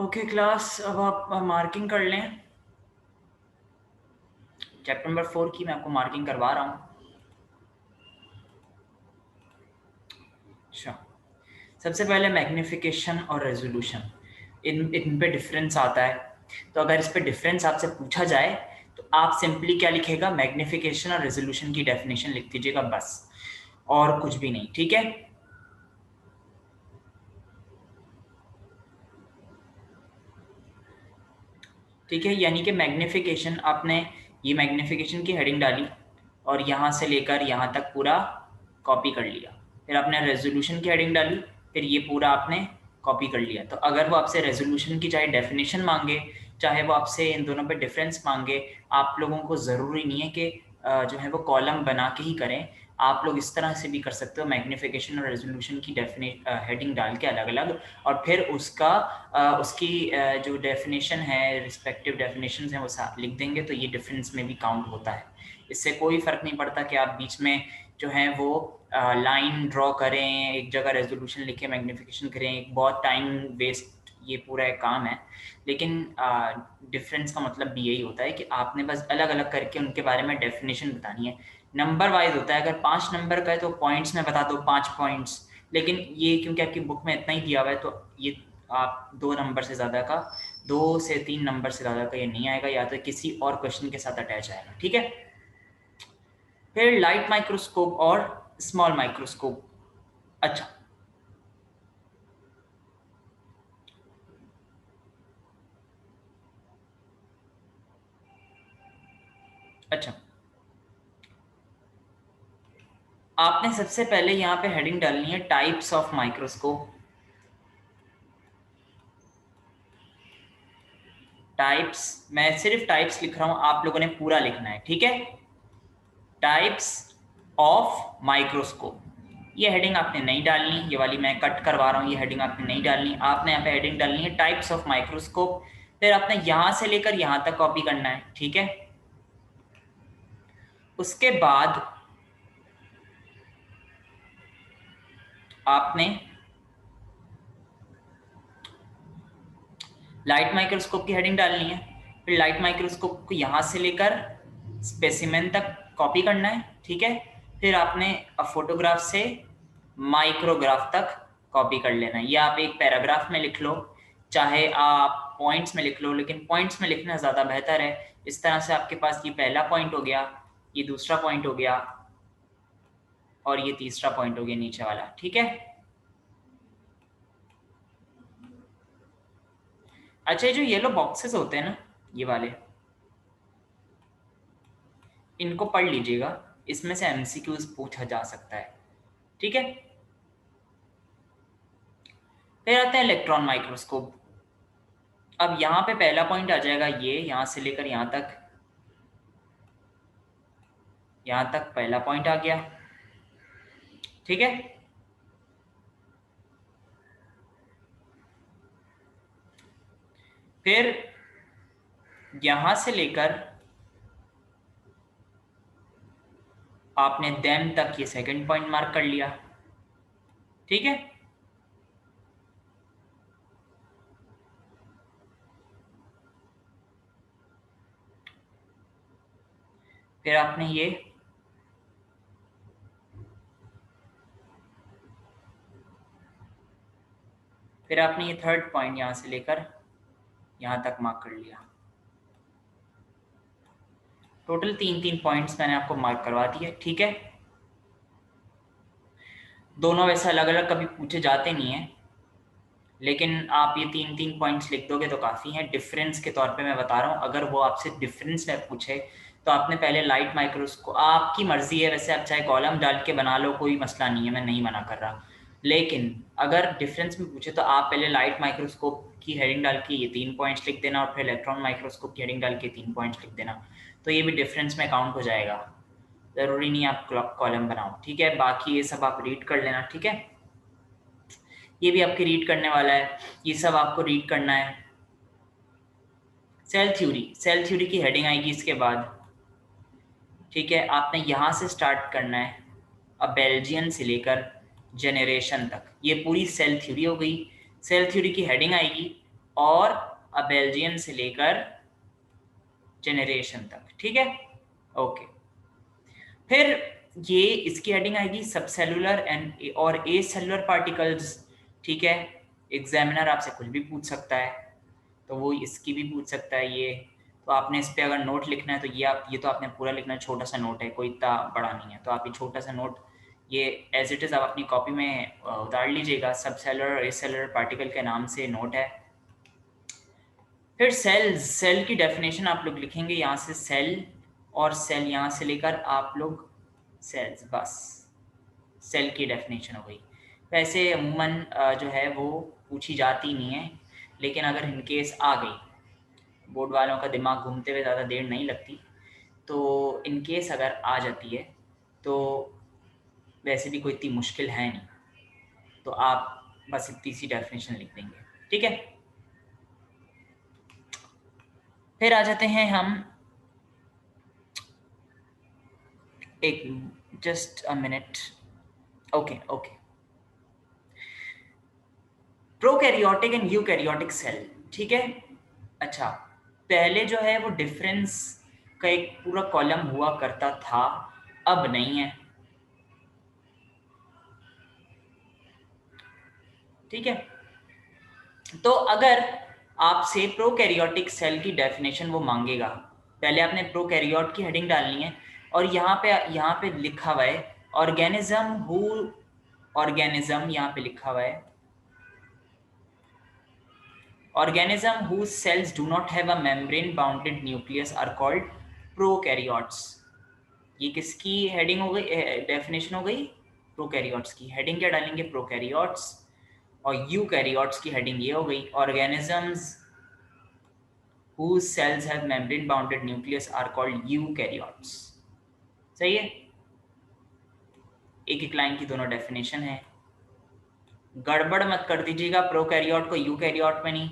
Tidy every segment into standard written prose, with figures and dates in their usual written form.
Okay class, अब आप marking कर लें। चैप्टर नंबर 4 की मैं आपको मार्किंग करवा रहा हूँ। अच्छा, सबसे पहले मैग्निफिकेशन और रेजोल्यूशन, इन पे डिफरेंस आता है। तो अगर इस पे डिफरेंस आपसे पूछा जाए तो आप सिंपली क्या लिखेगा, मैग्निफिकेशन और रेजोल्यूशन की डेफिनेशन लिख दीजिएगा बस, और कुछ भी नहीं। ठीक है, ठीक है। यानी कि मैग्निफिकेशन, आपने ये मैग्निफिकेशन की हेडिंग डाली और यहाँ से लेकर यहाँ तक पूरा कॉपी कर लिया। फिर आपने रेजोल्यूशन की हेडिंग डाली, फिर ये पूरा आपने कॉपी कर लिया। तो अगर वो आपसे रेजोल्यूशन की चाहे डेफिनेशन मांगे, चाहे वो आपसे इन दोनों पे डिफरेंस मांगे, आप लोगों को ज़रूरी नहीं है कि जो है वो कॉलम बना के ही करें। आप लोग इस तरह से भी कर सकते हो, मैग्निफिकेशन और रेजोल्यूशन की हेडिंग डाल के अलग अलग, और फिर उसका उसकी जो डेफिनेशन है, रिस्पेक्टिव डेफिनेशन हैं, वो साथ लिख देंगे तो ये डिफरेंस में भी काउंट होता है। इससे कोई फ़र्क नहीं पड़ता कि आप बीच में जो है वो लाइन ड्रॉ करें, एक जगह रेजोल्यूशन लिखें, मैग्निफिकेशन करें, एक बहुत टाइम वेस्ट ये पूरा एक काम है। लेकिन डिफरेंस का मतलब भी यही होता है कि आपने बस अलग अलग करके उनके बारे में डेफिनेशन बतानी है। नंबर वाइज होता है, अगर 5 नंबर का है तो पॉइंट्स में बता दो 5 पॉइंट्स। लेकिन ये क्योंकि आपकी बुक में इतना ही दिया हुआ है तो ये आप 2 नंबर से ज़्यादा का, 2 से 3 नंबर से ज़्यादा का ये नहीं आएगा, या तो किसी और क्वेश्चन के साथ अटैच आएगा। ठीक है, फिर लाइट माइक्रोस्कोप और स्मॉल माइक्रोस्कोप। अच्छा, अच्छा, आपने सबसे पहले यहाँ पे हेडिंग डालनी है टाइप्स ऑफ माइक्रोस्कोप। टाइप्स, मैं सिर्फ टाइप्स लिख रहा हूँ, आप लोगों ने पूरा लिखना है। ठीक है, टाइप्स ऑफ माइक्रोस्कोप, ये हेडिंग आपने नहीं डालनी, ये वाली मैं कट करवा रहा हूँ, ये हेडिंग आपने नहीं डालनी। आपने यहाँ पे हेडिंग डालनी है टाइप्स ऑफ माइक्रोस्कोप, फिर आपने यहाँ से लेकर यहाँ तक कॉपी करना है। ठीक है, उसके बाद आपने लाइट माइक्रोस्कोप की हेडिंग डालनी है, फिर लाइट माइक्रोस्कोप को यहाँ से लेकर स्पेसिमेन तक कॉपी करना है। ठीक है, फिर आपने फोटोग्राफ से माइक्रोग्राफ तक कॉपी कर लेना है। ये आप एक पैराग्राफ में लिख लो, चाहे आप पॉइंट्स में लिख लो, लेकिन पॉइंट्स में लिखना ज़्यादा बेहतर है। इस तरह से आपके पास ये पहला पॉइंट हो गया, ये दूसरा पॉइंट हो गया, और ये तीसरा पॉइंट हो गया नीचे वाला। ठीक है, अच्छा, ये जो येलो बॉक्सेस होते हैं ना, ये वाले, इनको पढ़ लीजिएगा, इसमें से एमसीक्यूज पूछा जा सकता है। ठीक है, फिर आता है इलेक्ट्रॉन माइक्रोस्कोप। अब यहाँ पे पहला पॉइंट आ जाएगा, ये यहाँ से लेकर यहाँ तक, यहाँ तक पहला पॉइंट आ गया। ठीक है, फिर यहाँ से लेकर आपने देम तक ये सेकंड पॉइंट मार्क कर लिया। ठीक है, फिर आपने ये थर्ड पॉइंट यहाँ से लेकर यहाँ तक मार्क कर लिया। टोटल 3-3 पॉइंट्स मैंने आपको मार्क करवा दिए। ठीक है, दोनों वैसे अलग अलग कभी पूछे जाते नहीं हैं, लेकिन आप ये 3-3 पॉइंट्स लिख दोगे तो काफ़ी हैं। डिफरेंस के तौर पे मैं बता रहा हूँ, अगर वो आपसे डिफरेंस में पूछे तो आपने पहले लाइट माइक्रोस्कोप, आपकी मर्जी है वैसे, आप चाहे कॉलम डाल के बना लो, कोई मसला नहीं है, मैं नहीं मना कर रहा। लेकिन अगर डिफरेंस में पूछे तो आप पहले लाइट माइक्रोस्कोप की हेडिंग डाल के ये 3 पॉइंट्स लिख देना, और फिर इलेक्ट्रॉन माइक्रोस्कोप की हेडिंग डाल के 3 पॉइंट्स लिख देना, तो ये भी डिफरेंस में काउंट हो जाएगा। ज़रूरी नहीं आप कॉलम बनाओ। ठीक है, बाकी ये सब आप रीड कर लेना। ठीक है, ये भी आपके रीड करने वाला है, ये सब आपको रीड करना है। सेल थ्योरी, सेल थ्योरी की हेडिंग आएगी इसके बाद। ठीक है, आपने यहाँ से स्टार्ट करना है, अब बेल्जियन से लेकर जेनरेशन तक, ये पूरी सेल थ्योरी हो गई। सेल थ्योरी की हेडिंग आएगी, और अ बेल्जियन से लेकर जेनरेशन तक, ठीक है। ओके, फिर ये इसकी हेडिंग आएगी सब सेलुलर एंड और ए सेलुलर पार्टिकल्स, ठीक है। एग्जामिनर आपसे कुछ भी पूछ सकता है, तो वो इसकी भी पूछ सकता है ये। तो आपने इस पे अगर नोट लिखना है तो ये तो आपने पूरा लिखना है, छोटा सा नोट है, कोई इतना बड़ा नहीं है, तो आप ये छोटा सा नोट ये एज इट इज़ आप अपनी कॉपी में उतार लीजिएगा। सब सेलुलर और ए सेलुलर पार्टिकल के नाम से नोट है। फिर सेल की डेफिनेशन आप लोग लिखेंगे यहाँ से, सेल और सेल यहाँ से लेकर आप लोग सेल्स, बस सेल की डेफिनेशन हो गई। वैसे अमूमन जो है वो पूछी जाती नहीं है, लेकिन अगर इन केस आ गई, बोर्ड वालों का दिमाग घूमते हुए ज़्यादा देर नहीं लगती, तो इन केस अगर आ जाती है तो वैसे भी कोई इतनी मुश्किल है नहीं, तो आप बस इतनी सी डेफिनेशन लिख देंगे, ठीक है। फिर आ जाते हैं हम, एक just a minute, okay okay, prokaryotic and eukaryotic cell, ठीक है। अच्छा, पहले जो है वो डिफरेंस का एक पूरा कॉलम हुआ करता था, अब नहीं है, ठीक है। तो अगर आपसे प्रोकैरियोटिक सेल की डेफिनेशन वो मांगेगा, पहले आपने प्रोकैरियोट की हेडिंग डालनी है, और यहाँ पे लिखा हुआ है ऑर्गेनिज्म यहाँ पे लिखा हुआ है organism whose cells do not have a membrane bounded nucleus are called prokaryotes। ये किसकी हेडिंग हो गई, डेफिनेशन हो गई, प्रोकैरियोट्स की। हेडिंग क्या डालेंगे, प्रोकैरियोट्स, और यूकैरियोट्स की हेडिंग ये हो गई, organisms whose cells have membrane bounded nucleus are called eukaryotes। सही है, एक एक लाइन की दोनों डेफिनेशन है। गड़बड़ मत कर दीजिएगा प्रोकैरियोट को यूकैरियोट में नहीं।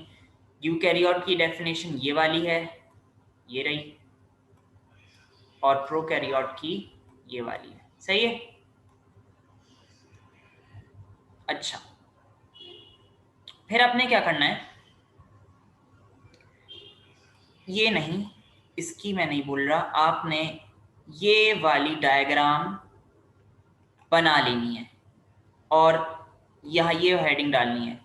यूकैरियोट की डेफिनेशन ये वाली है, ये रही, और प्रोकैरियोट की ये वाली है, सही है। अच्छा, फिर आपने क्या करना है, ये नहीं, इसकी मैं नहीं बोल रहा, आपने ये वाली डायग्राम बना लेनी है, और यहाँ ये हेडिंग डालनी है,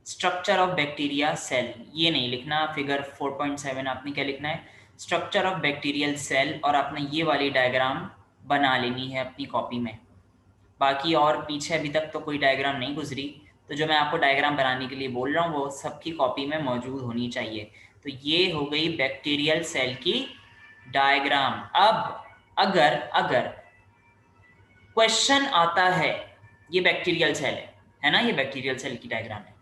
स्ट्रक्चर ऑफ बैक्टीरिया सेल। ये नहीं लिखना, फिगर 4.7 आपने क्या लिखना है, स्ट्रक्चर ऑफ बैक्टीरियल सेल, और आपने ये वाली डायग्राम बना लेनी है अपनी कॉपी में। बाकी और पीछे अभी तक तो कोई डायग्राम नहीं गुजरी, तो जो मैं आपको डायग्राम बनाने के लिए बोल रहा हूँ वो सबकी कॉपी में मौजूद होनी चाहिए। तो ये हो गई बैक्टीरियल सेल की डायग्राम। अब अगर अगर क्वेश्चन आता है, ये बैक्टीरियल सेल है ना, ये बैक्टीरियल सेल की डायग्राम है,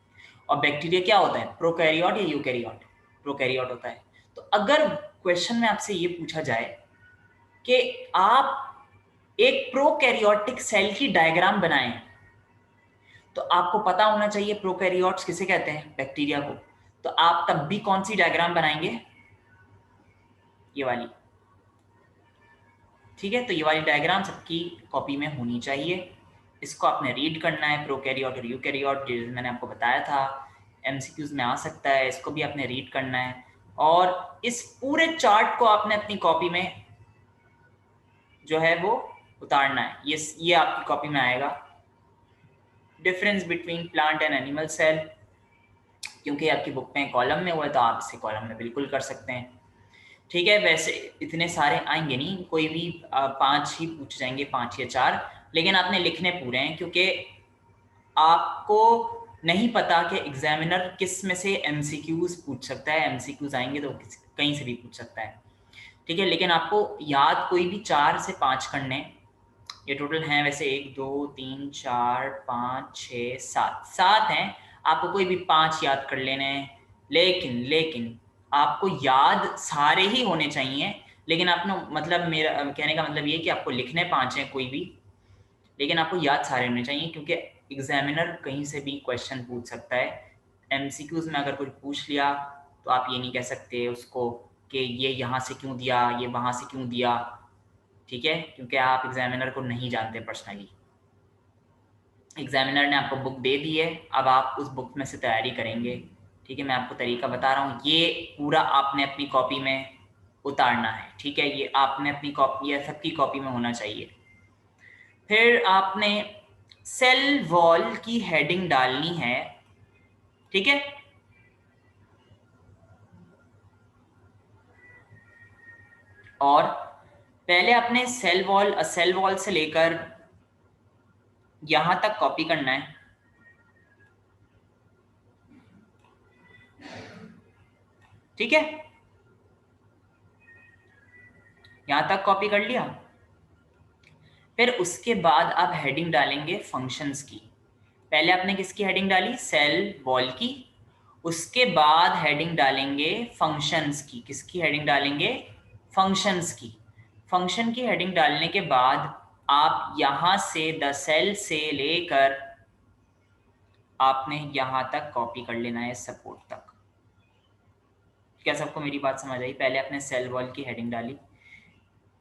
और बैक्टीरिया क्या होता है, प्रोकैरियोट या यूकैरियोट, प्रोकैरियोट होता है। तो अगर क्वेश्चन में आपसे ये पूछा जाए कि आप एक प्रोकैरियोटिक सेल की डायग्राम बनाएं, तो आपको पता होना चाहिए प्रोकैरियोट्स किसे कहते हैं, बैक्टीरिया को। तो आप तब भी कौन सी डायग्राम बनाएंगे, ये वाली, ठीक है। तो ये वाली डायग्राम सबकी कॉपी में होनी चाहिए, इसको आपने रीड करना है। प्रोकैरियोट और यूकैरियोट मैंने आपको बताया था, एमसीक्यूज में आ सकता है, इसको भी आपने रीड करना है, और इस पूरे चार्ट को आपने अपनी कॉपी में जो है वो उतारना है। ये आपकी कॉपी में आएगा, difference between plant and animal cell, क्योंकि आपकी बुक में कॉलम में हुआ है तो आप इसे कॉलम में बिल्कुल कर सकते हैं, ठीक है। वैसे इतने सारे आएंगे नहीं, कोई भी 5 ही पूछ जाएंगे, 5 या 4, लेकिन आपने लिखने पूरे हैं, क्योंकि आपको नहीं पता कि एग्जामिनर किस में से एमसीक्यूज पूछ सकता है। एमसीक्यूज आएंगे तो कहीं से भी पूछ सकता है, ठीक है। लेकिन आपको याद कोई भी 4 से 5 करने, ये टोटल हैं वैसे 1 2 3 4 5 6 7 7 हैं, आपको कोई भी 5 याद कर लेने हैं। लेकिन आपको याद सारे ही होने चाहिए, लेकिन आपने मतलब मेरा कहने का मतलब ये कि आपको लिखने 5 हैं कोई भी, लेकिन आपको याद सारे होने चाहिए, क्योंकि एग्जामिनर कहीं से भी क्वेश्चन पूछ सकता है। एमसीक्यूज में अगर कोई पूछ लिया तो आप ये नहीं कह सकते उसको कि ये यहाँ से क्यों दिया, ये वहाँ से क्यों दिया, ठीक है, क्योंकि आप एग्जामिनर को नहीं जानते पर्सनली। एग्जामिनर ने आपको बुक दे दी है, अब आप उस बुक में से तैयारी करेंगे, ठीक है, मैं आपको तरीका बता रहा हूँ, ये पूरा आपने अपनी कॉपी में उतारना है। ठीक है, ये आपने अपनी कॉपी या सबकी कॉपी में होना चाहिए। फिर आपने सेल वॉल की हेडिंग डालनी है। ठीक है, और पहले आपने सेल वॉल से लेकर यहां तक कॉपी करना है। ठीक है, यहां तक कॉपी कर लिया। फिर उसके बाद आप हेडिंग डालेंगे फंक्शंस की। पहले आपने किसकी हेडिंग डाली? सेल वॉल की। उसके बाद हेडिंग डालेंगे फंक्शंस की। किसकी हेडिंग डालेंगे? फंक्शंस की। फंक्शन की हेडिंग डालने के बाद आप यहां से द सेल से लेकर आपने यहां तक कॉपी कर लेना है सपोर्ट तक। क्या सबको मेरी बात समझ आई? पहले आपने सेल वॉल की हेडिंग डाली,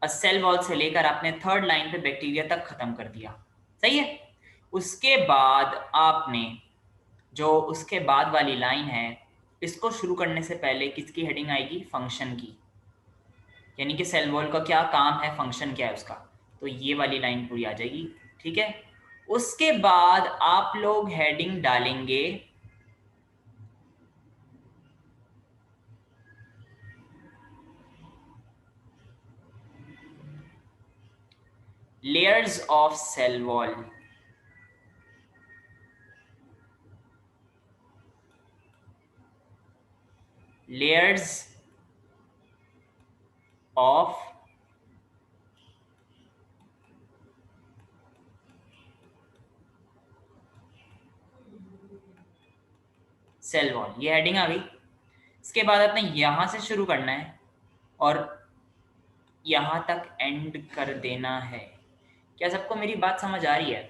सेल वॉल से लेकर आपने थर्ड लाइन पे बैक्टीरिया तक खत्म कर दिया। सही है। उसके बाद आपने जो उसके बाद वाली लाइन है, इसको शुरू करने से पहले किसकी हेडिंग आएगी? फंक्शन की। यानी कि सेल वॉल का क्या काम है, फंक्शन क्या है उसका, तो ये वाली लाइन पूरी आ जाएगी। ठीक है, उसके बाद आप लोग हेडिंग डालेंगे layers of cell wall. Layers of cell wall, ये हेडिंग आ गई। इसके बाद आपने यहां से शुरू करना है और यहां तक एंड कर देना है। क्या सबको मेरी बात समझ आ रही है?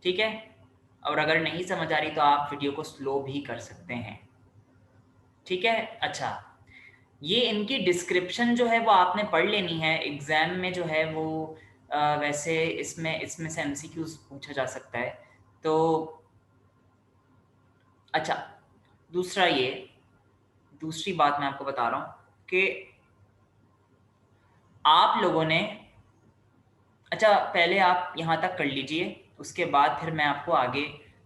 ठीक है, और अगर नहीं समझ आ रही तो आप वीडियो को स्लो भी कर सकते हैं। ठीक है, अच्छा, ये इनकी डिस्क्रिप्शन जो है वो आपने पढ़ लेनी है। एग्जाम में जो है वो वैसे इसमें से एमसीक्यूज पूछा जा सकता है। तो अच्छा, दूसरा ये दूसरी बात मैं आपको बता रहा हूँ कि आप लोगों ने, अच्छा पहले आप यहाँ तक कर लीजिए, उसके बाद फिर मैं आपको आगे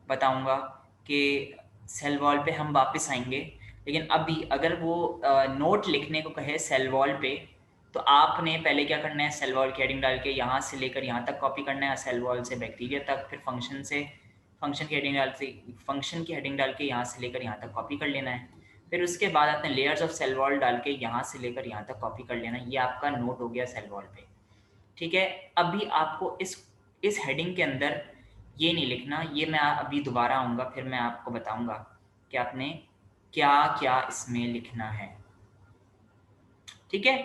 बताऊंगा कि सेल वॉल पे हम वापस आएंगे। लेकिन अभी अगर वो नोट लिखने को कहे सेल वॉल पे, तो आपने पहले क्या करना है? सेल वॉल की हेडिंग डाल के यहाँ से लेकर यहाँ तक कॉपी करना है, सेल वॉल से बैक्टीरिया तक। फिर फंक्शन की हेडिंग डाल के यहाँ से लेकर यहाँ तक कॉपी कर लेना है। फिर उसके बाद आपने लेयर्स ऑफ सेल वॉल डाल के यहाँ से लेकर यहाँ तक कॉपी कर लेना है। ये आपका नोट हो गया सेल वॉल पे। ठीक है, अभी आपको इस हेडिंग के अंदर ये नहीं लिखना, ये मैं अभी दोबारा आऊँगा फिर मैं आपको बताऊंगा कि आपने क्या क्या इसमें लिखना है। ठीक है,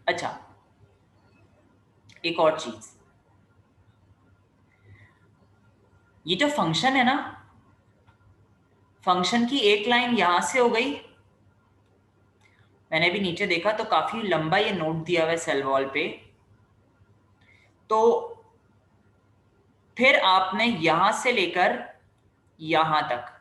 अच्छा एक और चीज, ये जो फंक्शन है ना, फंक्शन की एक लाइन यहां से हो गई। मैंने भी नीचे देखा तो काफी लंबा ये नोट दिया हुआ है सेल वॉल पे। तो फिर आपने यहां से लेकर यहां तक,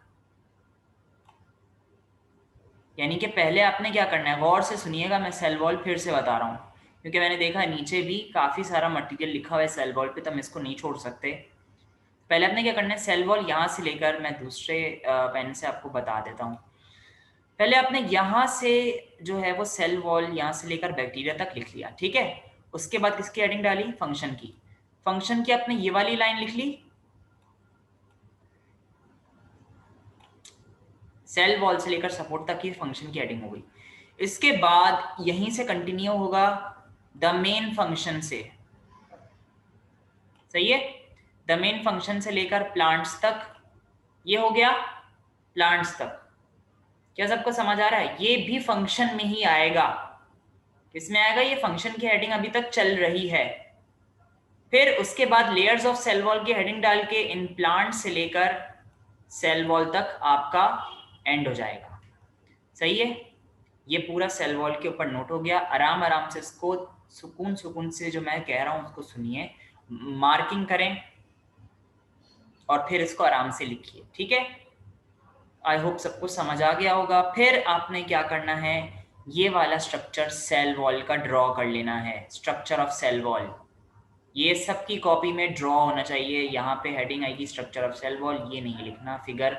यानी कि पहले आपने क्या करना है, गौर से सुनिएगा, मैं सेल वॉल फिर से बता रहा हूँ क्योंकि मैंने देखा नीचे भी काफी सारा मटेरियल लिखा हुआ है सेल वॉल पे, तो हम इसको नहीं छोड़ सकते। पहले आपने क्या करना है, सेल वॉल यहाँ से लेकर, मैं दूसरे पेन से आपको बता देता हूँ। पहले आपने यहाँ से जो है वो सेल वॉल यहाँ से लेकर बैक्टीरिया तक लिख लिया। ठीक है, उसके बाद किसकी हेडिंग डाली? फंक्शन की। फंक्शन की आपने ये वाली लाइन लिख ली, सेल वॉल से लेकर सपोर्ट तक की फंक्शन की हेडिंग हो गई। इसके बाद यहीं से कंटिन्यू होगा द मेन फंक्शन से। सही है, द मेन फंक्शन से लेकर प्लांट्स तक, ये हो गया प्लांट्स तक। क्या सबको समझ आ रहा है? ये भी फंक्शन में ही आएगा। किसमें आएगा? ये फंक्शन की हेडिंग अभी तक चल रही है। फिर उसके बाद लेयर्स ऑफ सेल वॉल की हेडिंग डाल के इन प्लांट से लेकर सेल वॉल तक आपका एंड हो जाएगा। सही है, ये पूरा सेल वॉल के ऊपर नोट हो गया। आराम आराम से इसको सुकून सुकून से जो मैं कह रहा हूं उसको सुनिए मार्किंग करें और फिर इसको आराम से लिखिए, ठीक है। आई होप सबको समझ आ गया होगा। फिर आपने क्या करना है, ये वाला स्ट्रक्चर सेल वॉल का ड्रॉ कर लेना है, स्ट्रक्चर ऑफ सेल वॉल। ये सबकी कॉपी में ड्रॉ होना चाहिए। यहाँ पे हेडिंग आएगी स्ट्रक्चर ऑफ सेल वॉल, ये नहीं लिखना। फिगर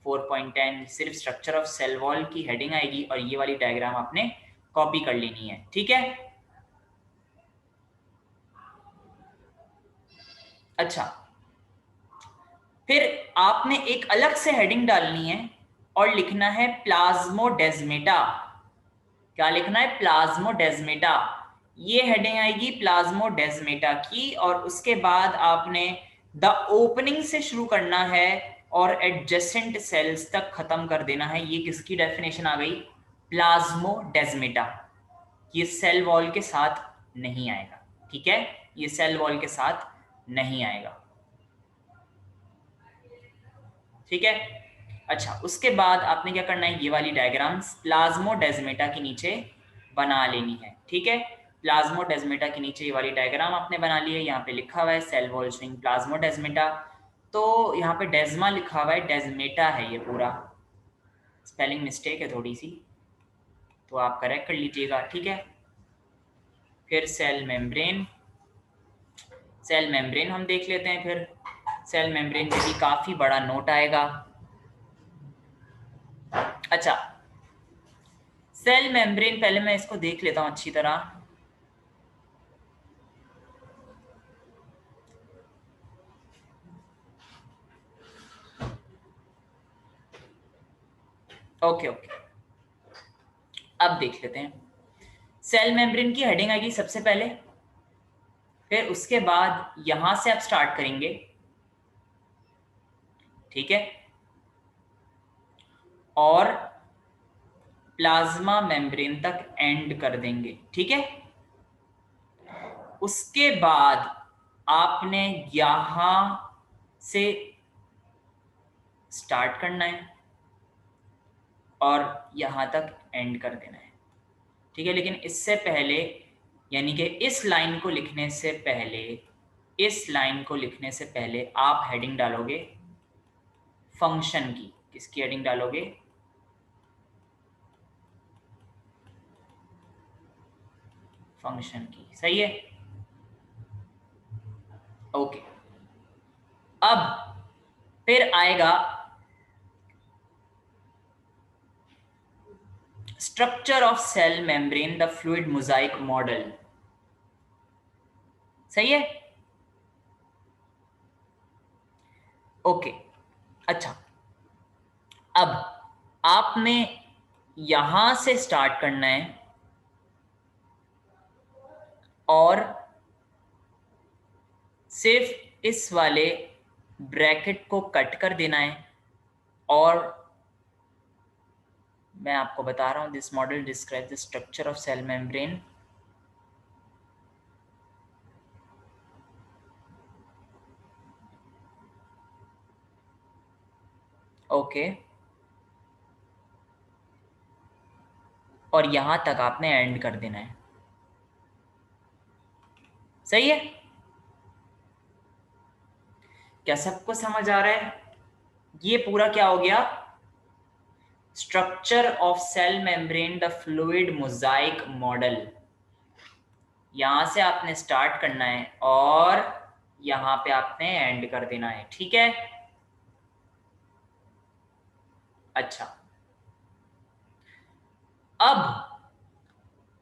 4.10 सिर्फ स्ट्रक्चर ऑफ सेल वॉल की हेडिंग आएगी और ये वाली डायग्राम आपने कॉपी कर लेनी है, ठीक है। अच्छा, फिर आपने एक अलग से हेडिंग डालनी है और लिखना है प्लाज्मोडेस्मेटा। क्या लिखना है, प्लाज्मोडेस्मेटा। ये हेडिंग आएगी प्लाज्मोडेस्मेटा की, और उसके बाद आपने द ओपनिंग से शुरू करना है और एडजेसेंट सेल्स तक खत्म कर देना है। ये किसकी डेफिनेशन आ गई, प्लाज्मोडेस्मेटा। ये सेल वॉल के साथ नहीं आएगा, ठीक है, ये सेल वॉल के साथ नहीं आएगा, ठीक है। अच्छा, उसके बाद आपने क्या करना है, ये वाली डायग्राम्स प्लाज्मोडेस्मेटा के नीचे बना लेनी है, ठीक है। प्लाज्मोडेस्मेटा के नीचे ये वाली डायग्राम आपने बना ली है। यहाँ पे लिखा हुआ है सेल वॉल शोइंग प्लाज्मोडेस्मेटा। तो यहाँ पे डेस्मा लिखा हुआ है, डेस्मेटा है ये पूरा, स्पेलिंग मिस्टेक है थोड़ी सी, तो आप करेक्ट कर लीजिएगा, ठीक है। फिर सेल मेम्ब्रेन, सेल मेम्ब्रेन हम देख लेते हैं। फिर सेल मेम्ब्रेन में भी काफ़ी बड़ा नोट आएगा। अच्छा, सेल मेम्ब्रेन पहले मैं इसको देख लेता हूं अच्छी तरह। ओके ओके, अब देख लेते हैं। सेल मेम्ब्रेन की हेडिंग आएगी सबसे पहले, फिर उसके बाद यहां से आप स्टार्ट करेंगे, ठीक है, और प्लाज्मा मेम्ब्रेन तक एंड कर देंगे, ठीक है। उसके बाद आपने यहां से स्टार्ट करना है और यहां तक एंड कर देना है, ठीक है। लेकिन इससे पहले, यानी कि इस लाइन को लिखने से पहले, इस लाइन को लिखने से पहले आप हेडिंग डालोगे फंक्शन की। किसकी हेडिंग डालोगे, फंक्शन की, सही है। ओके, अब फिर आएगा structure of cell membrane the fluid mosaic model, सही है। ओके, अच्छा, अब आपने यहां से स्टार्ट करना है और सिर्फ इस वाले ब्रैकेट को कट कर देना है। और मैं आपको बता रहा हूं, this model describe the structure of cell membrane. Okay, और यहां तक आपने एंड कर देना है, सही है। क्या सबको समझ आ रहा है, ये पूरा क्या हो गया, structure of cell membrane the fluid mosaic model. यहां से आपने स्टार्ट करना है और यहां पे आपने एंड कर देना है, ठीक है। अच्छा, अब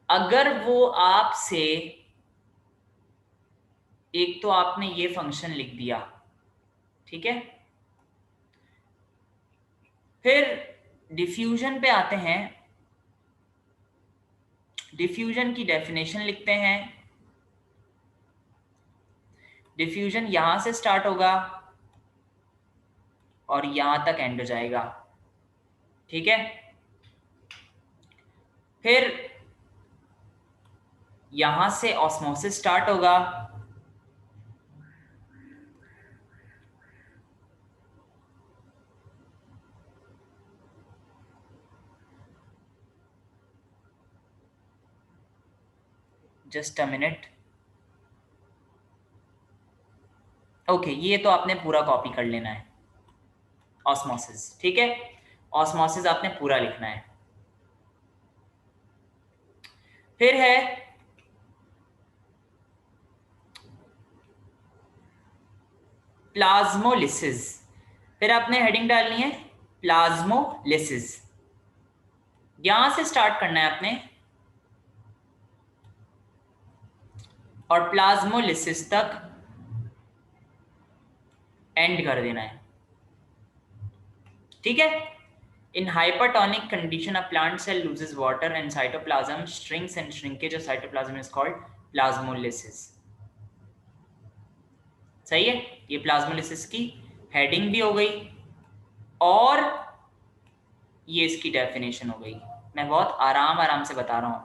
अगर वो आपसे, एक तो आपने ये फंक्शन लिख दिया, ठीक है, फिर डिफ्यूजन पे आते हैं। डिफ्यूजन की डेफिनेशन लिखते हैं। डिफ्यूजन यहां से स्टार्ट होगा और यहां तक एंड हो जाएगा, ठीक है। फिर यहां से ऑस्मोसिस स्टार्ट होगा, जस्ट अ मिनट। ओके, ये तो आपने पूरा कॉपी कर लेना है, ऑस्मोसिस, ठीक है। ऑस्मोसिस आपने पूरा लिखना है। फिर है प्लाज्मोलिसिस। फिर आपने हेडिंग डालनी है प्लाज्मोलिसिस। यहां से स्टार्ट करना है आपने और प्लाज्मोलिसिस तक एंड कर देना है, ठीक है। इन hypertonic condition a plant cell loses water and cytoplasm shrinks and shrinkage of cytoplasm is called plasmolysis। सही है, ये प्लाज्मोलिसिस की हेडिंग भी हो गई और ये इसकी डेफिनेशन हो गई। मैं बहुत आराम आराम से बता रहा हूँ,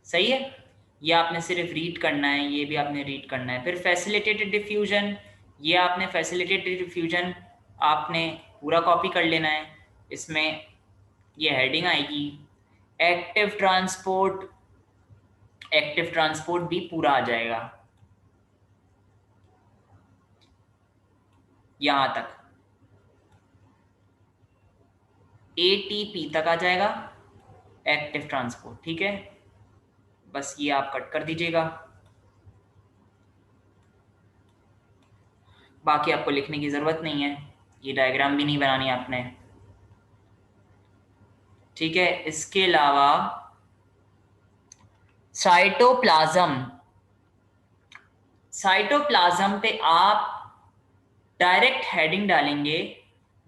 सही है। ये आपने सिर्फ रीड करना है, ये भी आपने रीड करना है। फिर फैसिलिटेटेड डिफ्यूजन, ये आपने फैसिलिटेटेड डिफ्यूजन आपने पूरा कॉपी कर लेना है। इसमें ये हेडिंग आएगी एक्टिव ट्रांसपोर्ट, एक्टिव ट्रांसपोर्ट भी पूरा आ जाएगा यहां तक, एटीपी तक आ जाएगा एक्टिव ट्रांसपोर्ट, ठीक है। बस ये आप कट कर दीजिएगा, बाकी आपको लिखने की जरूरत नहीं है, ये डायग्राम भी नहीं बनानी आपने, ठीक है। इसके अलावा साइटोप्लाज्म, साइटोप्लाज्म पे आप डायरेक्ट हेडिंग डालेंगे।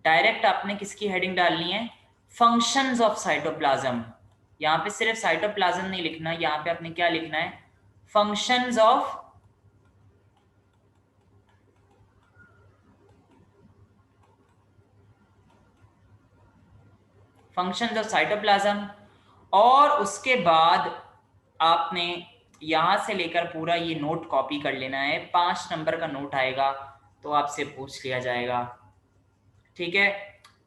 डायरेक्ट आपने किसकी हेडिंग डालनी है, फंक्शंस ऑफ साइटोप्लाज्म। यहाँ पे सिर्फ साइटोप्लाज्म नहीं लिखना, यहाँ पे आपने क्या लिखना है, functions of functions of cytoplasm. और उसके बाद आपने यहां से लेकर पूरा ये नोट कॉपी कर लेना है। 5 नंबर का नोट आएगा तो आपसे पूछ लिया जाएगा, ठीक है।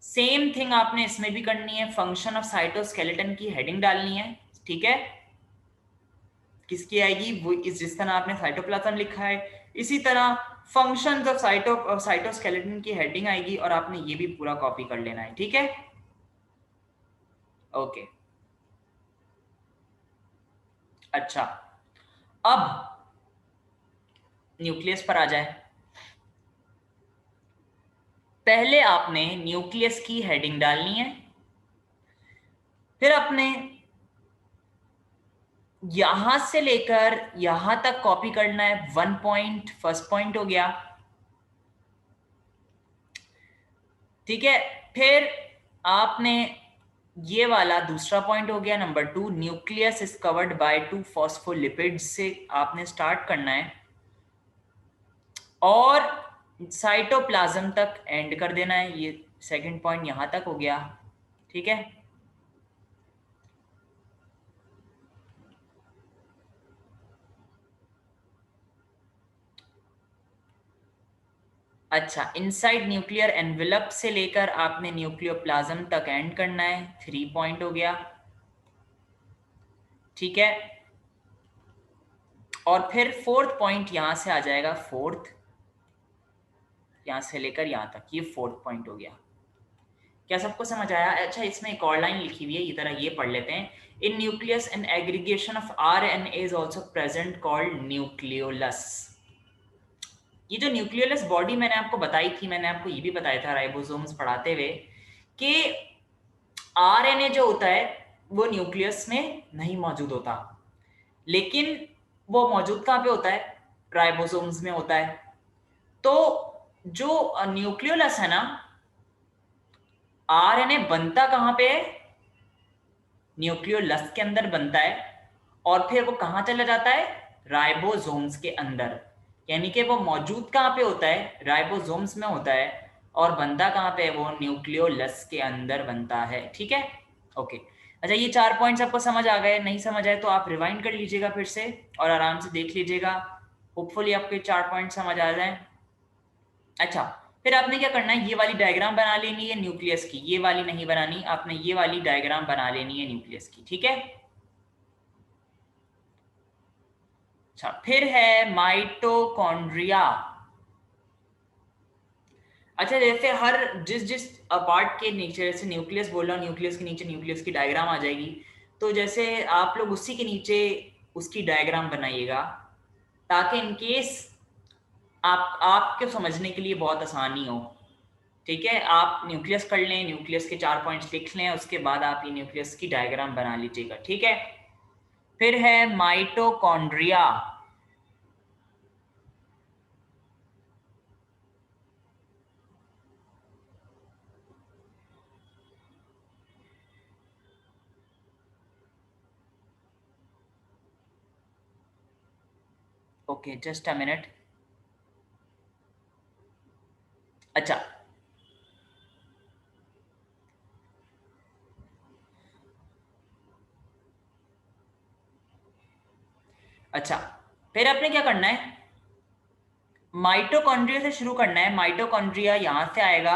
सेम थिंग आपने इसमें भी करनी है, फंक्शन ऑफ साइटोस्केलेटन की हेडिंग डालनी है, ठीक है। किसकी आएगी, वो इस जिस तरह आपने साइटोप्लाज्म लिखा है इसी तरह फंक्शंस ऑफ साइटोस्केलेटन की हेडिंग आएगी और आपने ये भी पूरा कॉपी कर लेना है, ठीक है। ओके, अच्छा, अब न्यूक्लियस पर आ जाए। पहले आपने न्यूक्लियस की हेडिंग डालनी है, फिर आपने यहां से लेकर यहां तक कॉपी करना है। 1 पॉइंट फर्स्ट पॉइंट हो गया, ठीक है। फिर आपने ये वाला दूसरा पॉइंट हो गया number 2, nucleus is covered by 2 phospholipids से आपने स्टार्ट करना है और साइटोप्लाज्म तक एंड कर देना है। ये सेकंड पॉइंट यहां तक हो गया, ठीक है। अच्छा, इनसाइड न्यूक्लियर एनवेलप से लेकर आपने न्यूक्लियोप्लाज्म तक एंड करना है, 3 पॉइंट हो गया, ठीक है। और फिर फोर्थ पॉइंट यहां से आ जाएगा, फोर्थ यहां से लेकर यहां तक, ये फोर्थ पॉइंट हो गया। क्या सबको समझ आया? अच्छा, इसमें एक और लाइन लिखी हुई है, ये तरह ये पढ़ लेते हैं। In nucleus an aggregation of RNA is also present called nucleolus. ये जो न्यूक्लियोलस बॉडी मैंने आपको बताई थी, मैंने आपको ये भी बताया था राइबोसोम्स पढ़ाते हुए कि आरएनए जो होता है वो न्यूक्लियस में नहीं मौजूद होता, लेकिन वो मौजूद कहाँ पे होता है, राइबोसोम्स में होता है। तो जो न्यूक्लियोलस है ना, आरएनए बनता कहाँ पे है, न्यूक्लियोलस के अंदर बनता है और फिर वो कहाँ चला जाता है, राइबोसोम्स के अंदर। यानी कि वो मौजूद कहाँ पे होता है, राइबोसोम्स में होता है, और बनता कहाँ पे है, वो न्यूक्लियोलस के अंदर बनता है, ठीक है। ओके, अच्छा, ये 4 पॉइंट्स आपको समझ आ गए? नहीं समझ आए तो आप रिवाइंड कर लीजिएगा फिर से और आराम से देख लीजिएगा, होपफुली आपके 4 पॉइंट समझ आ जाए। अच्छा, फिर आपने क्या करना है, ये वाली डायग्राम बना लेनी है न्यूक्लियस की, ये वाली नहीं बनानी, आपने ये वाली डायग्राम बना लेनी है न्यूक्लियस की, ठीक है। अच्छा, फिर है माइटोकॉन्ड्रिया। अच्छा, जैसे हर जिस जिस पार्ट के नीचे, जैसे न्यूक्लियस बोल रहा हूँ, न्यूक्लियस के नीचे न्यूक्लियस की डायग्राम आ जाएगी, तो जैसे आप लोग उसी के नीचे उसकी डायग्राम बनाइएगा, ताकि इन केस आपके समझने के लिए बहुत आसानी हो। ठीक है, आप न्यूक्लियस कर लें, न्यूक्लियस के 4 पॉइंट्स लिख लें, उसके बाद आप ये न्यूक्लियस की डायग्राम बना लीजिएगा। ठीक है, फिर है mitochondria. Okay, just a minute. अच्छा, अच्छा, फिर आपने क्या करना है, माइटोकॉन्ड्रिया से शुरू करना है। माइटोकॉन्ड्रिया यहां से आएगा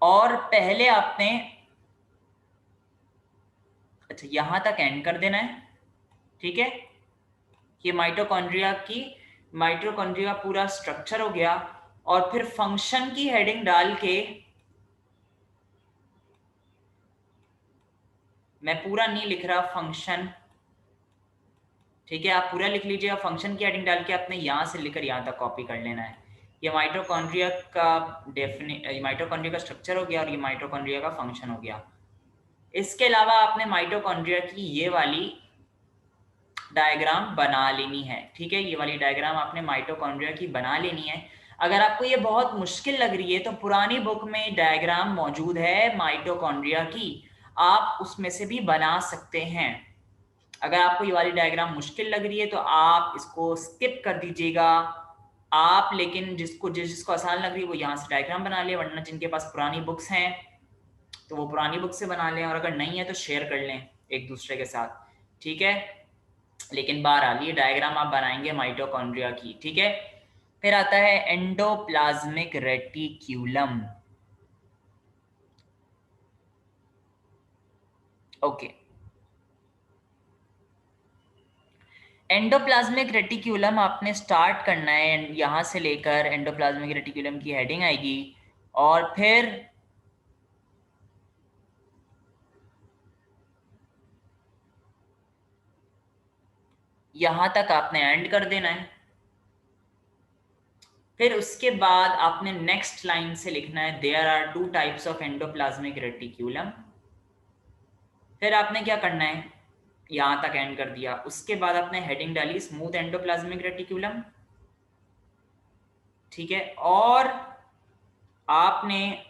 और पहले आपने, अच्छा, यहां तक एंड कर देना है। ठीक है, ये माइटोकॉन्ड्रिया पूरा स्ट्रक्चर हो गया। और फिर फंक्शन की हेडिंग डाल के, मैं पूरा नहीं लिख रहा, फंक्शन। ठीक है, आप पूरा लिख लीजिएगा। फंक्शन की हेडिंग डाल के आपने यहां से लेकर यहां तक कॉपी कर लेना है। ये माइटोकॉन्ड्रिया का स्ट्रक्चर हो गया और ये माइटोकॉन्ड्रिया का फंक्शन हो गया। इसके अलावा आपने माइटोकॉन्ड्रिया की ये वाली डायग्राम बना लेनी है। ठीक है, ये वाली डायग्राम आपने माइटोकॉन्ड्रिया की बना लेनी है। अगर आपको ये बहुत मुश्किल लग रही है तो पुरानी बुक में डायग्राम मौजूद है माइटोकॉन्ड्रिया की, आप उसमें से भी बना सकते हैं। अगर आपको ये वाली डायग्राम मुश्किल लग रही है तो आप इसको स्किप कर दीजिएगा। आप लेकिन जिसको आसान लग रही है वो यहाँ से डायग्राम बना ले, वरना जिनके पास पुरानी बुक्स हैं तो वो पुरानी बुक से बना लें, और अगर नहीं है तो शेयर कर लें एक दूसरे के साथ। ठीक है, लेकिन बहरहाल ये डायग्राम आप बनाएंगे माइटोकॉन्ड्रिया की। ठीक है, फिर आता है endoplasmic reticulum. Okay, endoplasmic reticulum आपने स्टार्ट करना है, यहां से लेकर एंडोप्लाज्मिक रेटिक्यूलम की हेडिंग आएगी और फिर यहां तक आपने एंड कर देना है। फिर उसके बाद आपने नेक्स्ट लाइन से लिखना है, there are two types of endoplasmic reticulum. फिर आपने क्या करना है, यहां तक एंड कर दिया। उसके बाद आपने हेडिंग डाली स्मूथ एंडोप्लाज्मिक रेटिक्यूलम। ठीक है, और आपने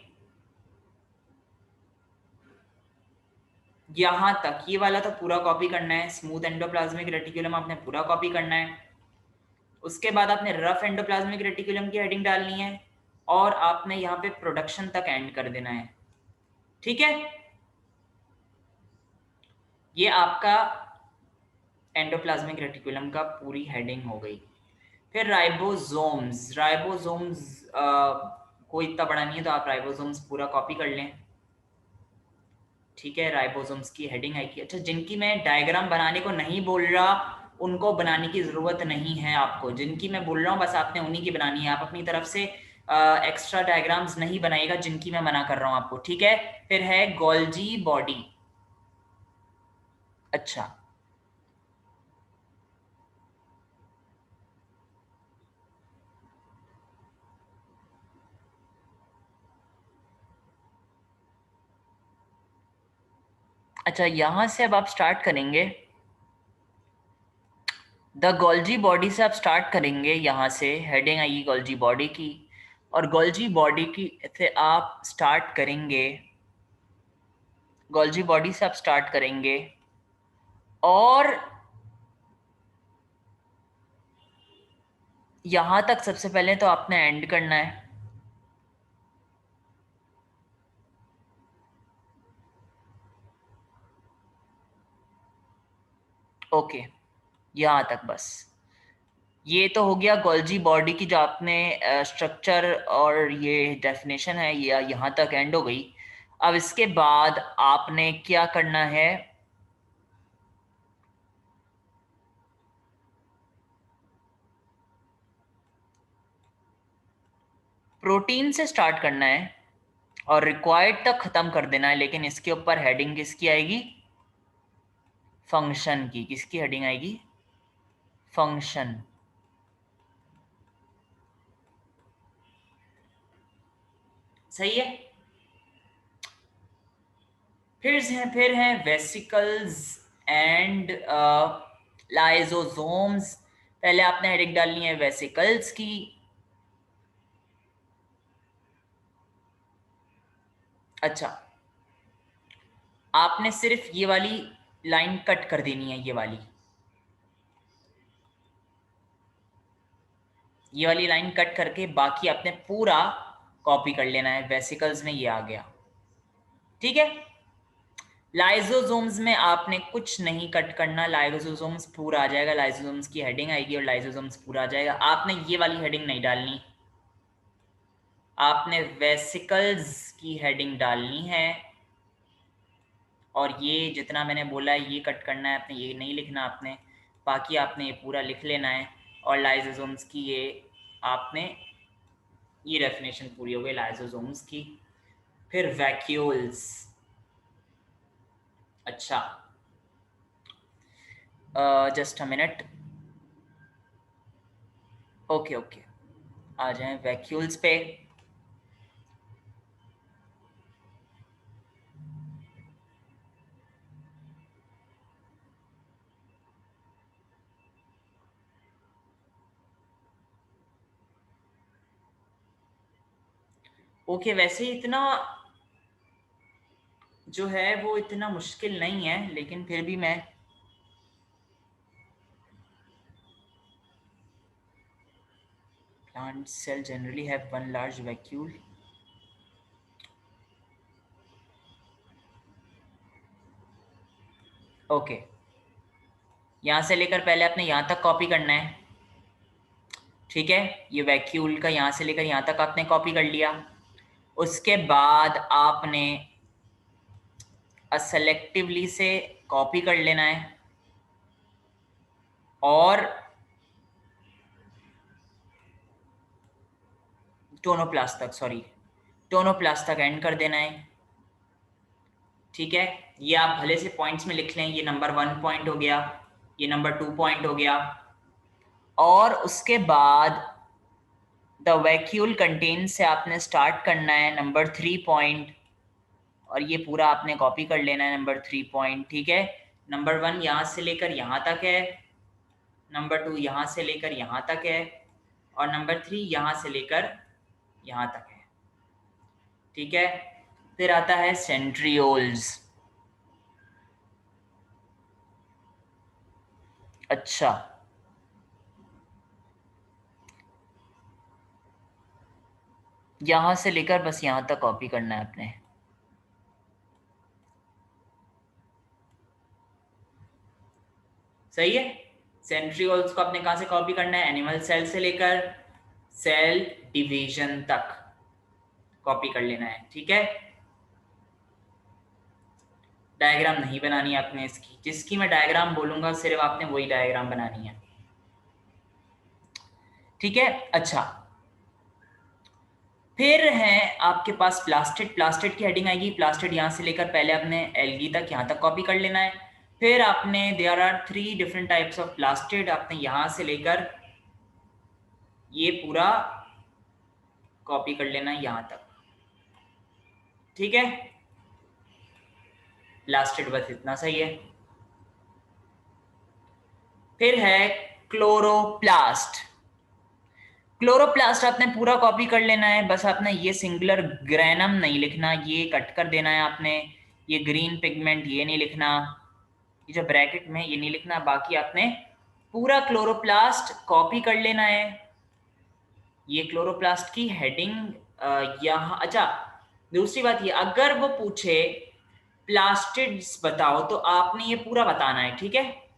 यहां तक ये वाला तो पूरा कॉपी करना है, स्मूथ एंडोप्लाज्मिक रेटिक्यूलम आपने पूरा कॉपी करना है। उसके बाद आपने रफ एंडोप्लाज्मिक रेटिक्यूलम की हेडिंग डालनी है और आपने यहाँ पे प्रोडक्शन तक एंड कर देना है। ठीक है, ये आपका एंडोप्लाज्मिक रेटिकुलम का पूरी हेडिंग हो गई। फिर राइबोसोम्स कोई इतना बड़ा नहीं है तो आप राइबोसोम्स पूरा कॉपी कर लें। ठीक है, राइबोसोम्स की हेडिंग आएगी। अच्छा, जिनकी मैं डायग्राम बनाने को नहीं बोल रहा उनको बनाने की ज़रूरत नहीं है आपको, जिनकी मैं बोल रहा हूँ बस आपने उन्हीं की बनानी है। आप अपनी तरफ से एक्स्ट्रा डायग्राम्स नहीं बनाइएगा जिनकी मैं मना कर रहा हूँ आपको। ठीक है, फिर है गोल्जी बॉडी। अच्छा, अच्छा, यहां से अब आप स्टार्ट करेंगे, द गोल्जी बॉडी से आप स्टार्ट करेंगे। यहाँ से हेडिंग आएगी गोल्जी बॉडी की, और गोल्जी बॉडी की से आप स्टार्ट करेंगे, गोल्जी बॉडी से आप स्टार्ट करेंगे और यहाँ तक सबसे पहले तो आपने एंड करना है। ओके, यहाँ तक बस। ये तो हो गया गोल्जी बॉडी की जो आपने स्ट्रक्चर और ये डेफिनेशन है, ये यहाँ तक एंड हो गई। अब इसके बाद आपने क्या करना है, प्रोटीन से स्टार्ट करना है और रिक्वायर्ड तक खत्म कर देना है, लेकिन इसके ऊपर हेडिंग किसकी आएगी? फंक्शन की। किसकी हेडिंग आएगी? फंक्शन। सही है। फिर हैं वेसिकल्स एंड लाइजोसोम्स। पहले आपने हेडिंग डालनी है वेसिकल्स की। अच्छा, आपने सिर्फ ये वाली लाइन कट कर देनी है, ये वाली लाइन कट करके बाकी आपने पूरा कॉपी कर लेना है। वेसिकल्स में ये आ गया, ठीक है। लाइजोसोम्स में आपने कुछ नहीं कट करना, लाइजोसोम्स पूरा आ जाएगा, लाइजोसोम्स की हेडिंग आएगी और लाइजोसोम्स पूरा आ जाएगा। आपने ये वाली हेडिंग नहीं डालनी, आपने वेसिकल्स की हेडिंग डालनी है। और ये जितना मैंने बोला है ये कट करना है, आपने ये नहीं लिखना आपने, बाकी आपने ये पूरा लिख लेना है। और लाइजोसोम्स की ये आपने, ये डेफिनेशन पूरी हो गई लाइजोसोम्स की। फिर वैक्यूल्स। अच्छा, just a minute. Okay okay, आ जाएं वैक्यूल्स पे। ओके, वैसे इतना जो है वो इतना मुश्किल नहीं है, लेकिन फिर भी मैं plant cell generally have one large vacuole. Okay, यहाँ से लेकर पहले आपने यहाँ तक कॉपी करना है, ठीक है। ये वैक्यूल का यहाँ से लेकर यहाँ तक आपने कॉपी कर लिया। उसके बाद आपने सेलेक्टिवली से कॉपी कर लेना है और टोनोप्लास्ट तक, सॉरी, टोनोप्लास्ट तक एंड कर देना है, ठीक है। ये आप भले से पॉइंट्स में लिख लें, ये नंबर 1 पॉइंट हो गया, ये नंबर 2 पॉइंट हो गया। और उसके बाद द वैक्यूल कंटेन से आपने स्टार्ट करना है नंबर 3 पॉइंट, और ये पूरा आपने कॉपी कर लेना है नंबर 3 पॉइंट, ठीक है। नंबर 1 यहाँ से लेकर यहाँ तक है, नंबर 2 यहाँ से लेकर यहाँ तक है, और नंबर 3 यहाँ से लेकर यहाँ तक है, ठीक है। फिर आता है सेंट्रियोल्स। अच्छा, यहाँ से लेकर बस यहाँ तक कॉपी करना है आपने, सही है। सेंट्रियोल्स को आपने कहाँ से कॉपी करना है? एनिमल सेल से लेकर सेल डिवीजन तक कॉपी कर लेना है, ठीक है। डायग्राम नहीं बनानी है आपने इसकी, जिसकी मैं डायग्राम बोलूंगा सिर्फ आपने वही डायग्राम बनानी है, ठीक है। अच्छा, फिर है आपके पास प्लास्टिड। प्लास्टिड की हेडिंग आएगी, प्लास्टिड यहाँ से लेकर पहले आपने एल्गी तक यहाँ तक कॉपी कर लेना है। फिर आपने there are 3 different types of plastid, आपने यहाँ से लेकर ये पूरा कॉपी कर लेना है यहाँ तक, ठीक है। प्लास्टिड बस इतना सही है। फिर है क्लोरोप्लास्ट। क्लोरोप्लास्ट आपने पूरा कॉपी कर लेना है, बस आपने ये सिंगुलर ग्रेनम नहीं लिखना, ये कट कर देना है आपने। ये ग्रीन पिगमेंट ये नहीं लिखना, ये जो ब्रैकेट में ये नहीं लिखना, बाकी आपने पूरा क्लोरोप्लास्ट कॉपी कर लेना है। ये क्लोरोप्लास्ट की हेडिंग यहाँ। अच्छा, दूसरी बात ये, अगर वो पूछे प्लास्टिड्स बताओ तो आपने ये पूरा बताना है, ठीक है।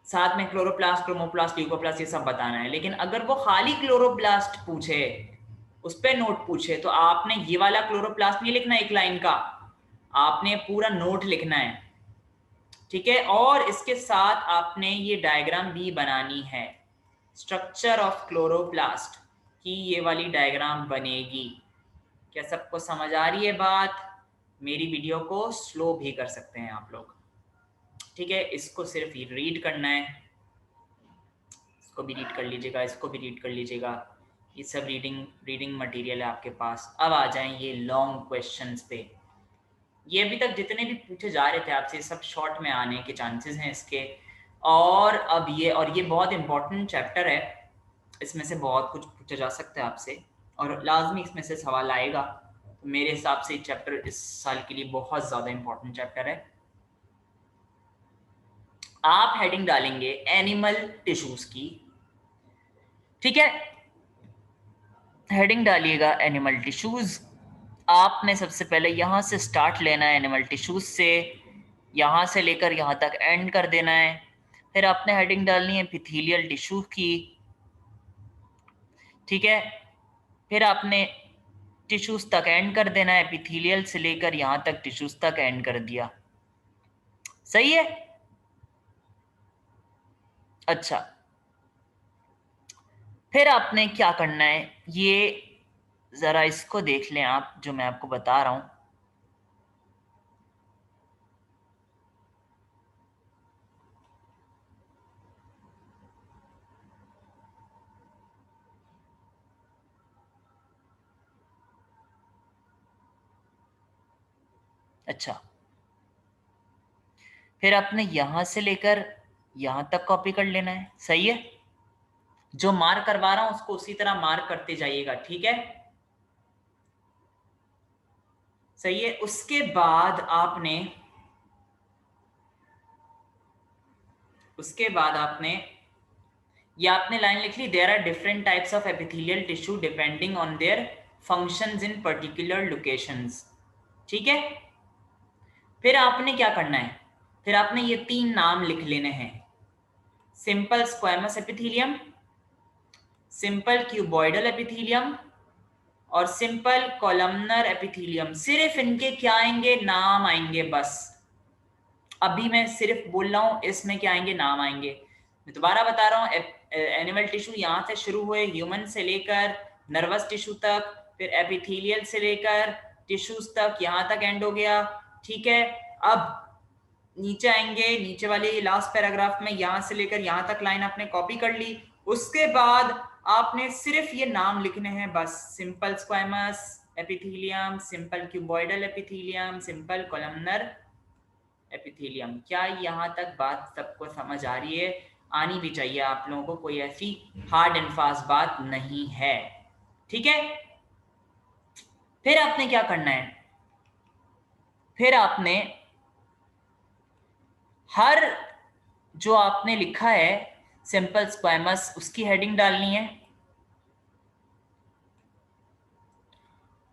साथ में क्लोरोप्लास्ट, क्रोमोप्लास्ट, ल्यूकोप्लास्ट ये सब बताना है। लेकिन अगर वो खाली क्लोरोप्लास्ट पूछे, उस पर नोट पूछे, तो आपने ये वाला क्लोरोप्लास्ट नहीं लिखना एक लाइन का, आपने पूरा नोट लिखना है, ठीक है। और इसके साथ आपने ये डायग्राम भी बनानी है, स्ट्रक्चर ऑफ क्लोरोप्लास्ट। कि ये वाली डायग्राम बनेगी। क्या सबको समझ आ रही है बात? मेरी वीडियो को स्लो भी कर सकते हैं आप लोग, ठीक है। इसको सिर्फ रीड करना है, इसको भी रीड कर लीजिएगा, इसको भी रीड कर लीजिएगा। ये सब रीडिंग मटेरियल है आपके पास। अब आ जाएं ये लॉन्ग क्वेश्चंस पे। ये अभी तक जितने भी पूछे जा रहे थे आपसे, सब शॉर्ट में आने के चांसेस हैं इसके। और अब ये बहुत इंपॉर्टेंट चैप्टर है, इसमें से बहुत कुछ पूछा जा सकता है आपसे और लाजमी इसमें से सवाल आएगा। तो मेरे हिसाब से चैप्टर इस साल के लिए बहुत ज़्यादा इंपॉर्टेंट चैप्टर है। आप हेडिंग डालेंगे एनिमल टिश्यूज की, ठीक है। हेडिंग डालिएगा एनिमल टिश्यूज। आपने सबसे पहले यहाँ से स्टार्ट लेना है एनिमल टिश्यूज से, यहाँ से लेकर यहाँ तक एंड कर देना है। फिर आपने हेडिंग डालनी है एपिथेलियल टिश्यू की, ठीक है। फिर आपने टिश्यूज तक एंड कर देना है, एपिथेलियल से लेकर यहाँ तक टिश्यूज तक एंड कर दिया, सही है। अच्छा, फिर आपने क्या करना है, ये जरा इसको देख लें आप, जो मैं आपको बता रहा हूं। अच्छा, फिर आपने यहां से लेकर यहां तक कॉपी कर लेना है, सही है। जो मार्क करवा रहा हूं उसको उसी तरह मार्क करते जाइएगा, ठीक है, सही है। उसके बाद आपने ये आपने लाइन लिख ली, there are different types of epithelial tissue depending on their functions in particular locations, ठीक है। फिर आपने क्या करना है, फिर आपने ये 3 नाम लिख लेने हैं, simple squamous epithelium, simple cuboidal epithelium और सिंपल कॉलमनर एपिथेलियम। सिर्फ इनके क्या आएंगे, नाम आएंगे बस। अभी मैं सिर्फ बोल रहा हूं, इसमें क्या आएंगे, नाम आएंगे। मैं दोबारा बता रहा हूं, एनिमल टिश्यू यहां से शुरू हुए, ह्यूमन से लेकर नर्वस टिश्यू तक, फिर एपिथेलियल से लेकर टिश्यूज तक, यहां तक एंड हो गया, ठीक है। अब नीचे आएंगे, नीचे वाले लास्ट पैराग्राफ में यहां से लेकर यहां तक लाइन आपने कॉपी कर ली। उसके बाद आपने सिर्फ ये नाम लिखने हैं बस, simple squamous epithelium, simple cuboidal epithelium, simple columnar epithelium. क्या यहाँ तक बात सबको समझ आ रही है? आनी भी चाहिए आप लोगों को, कोई ऐसी हार्ड एंड फास्ट बात नहीं है, ठीक है। फिर आपने क्या करना है, फिर आपने हर जो आपने लिखा है सिंपल स्क्वैमस, उसकी हेडिंग डालनी है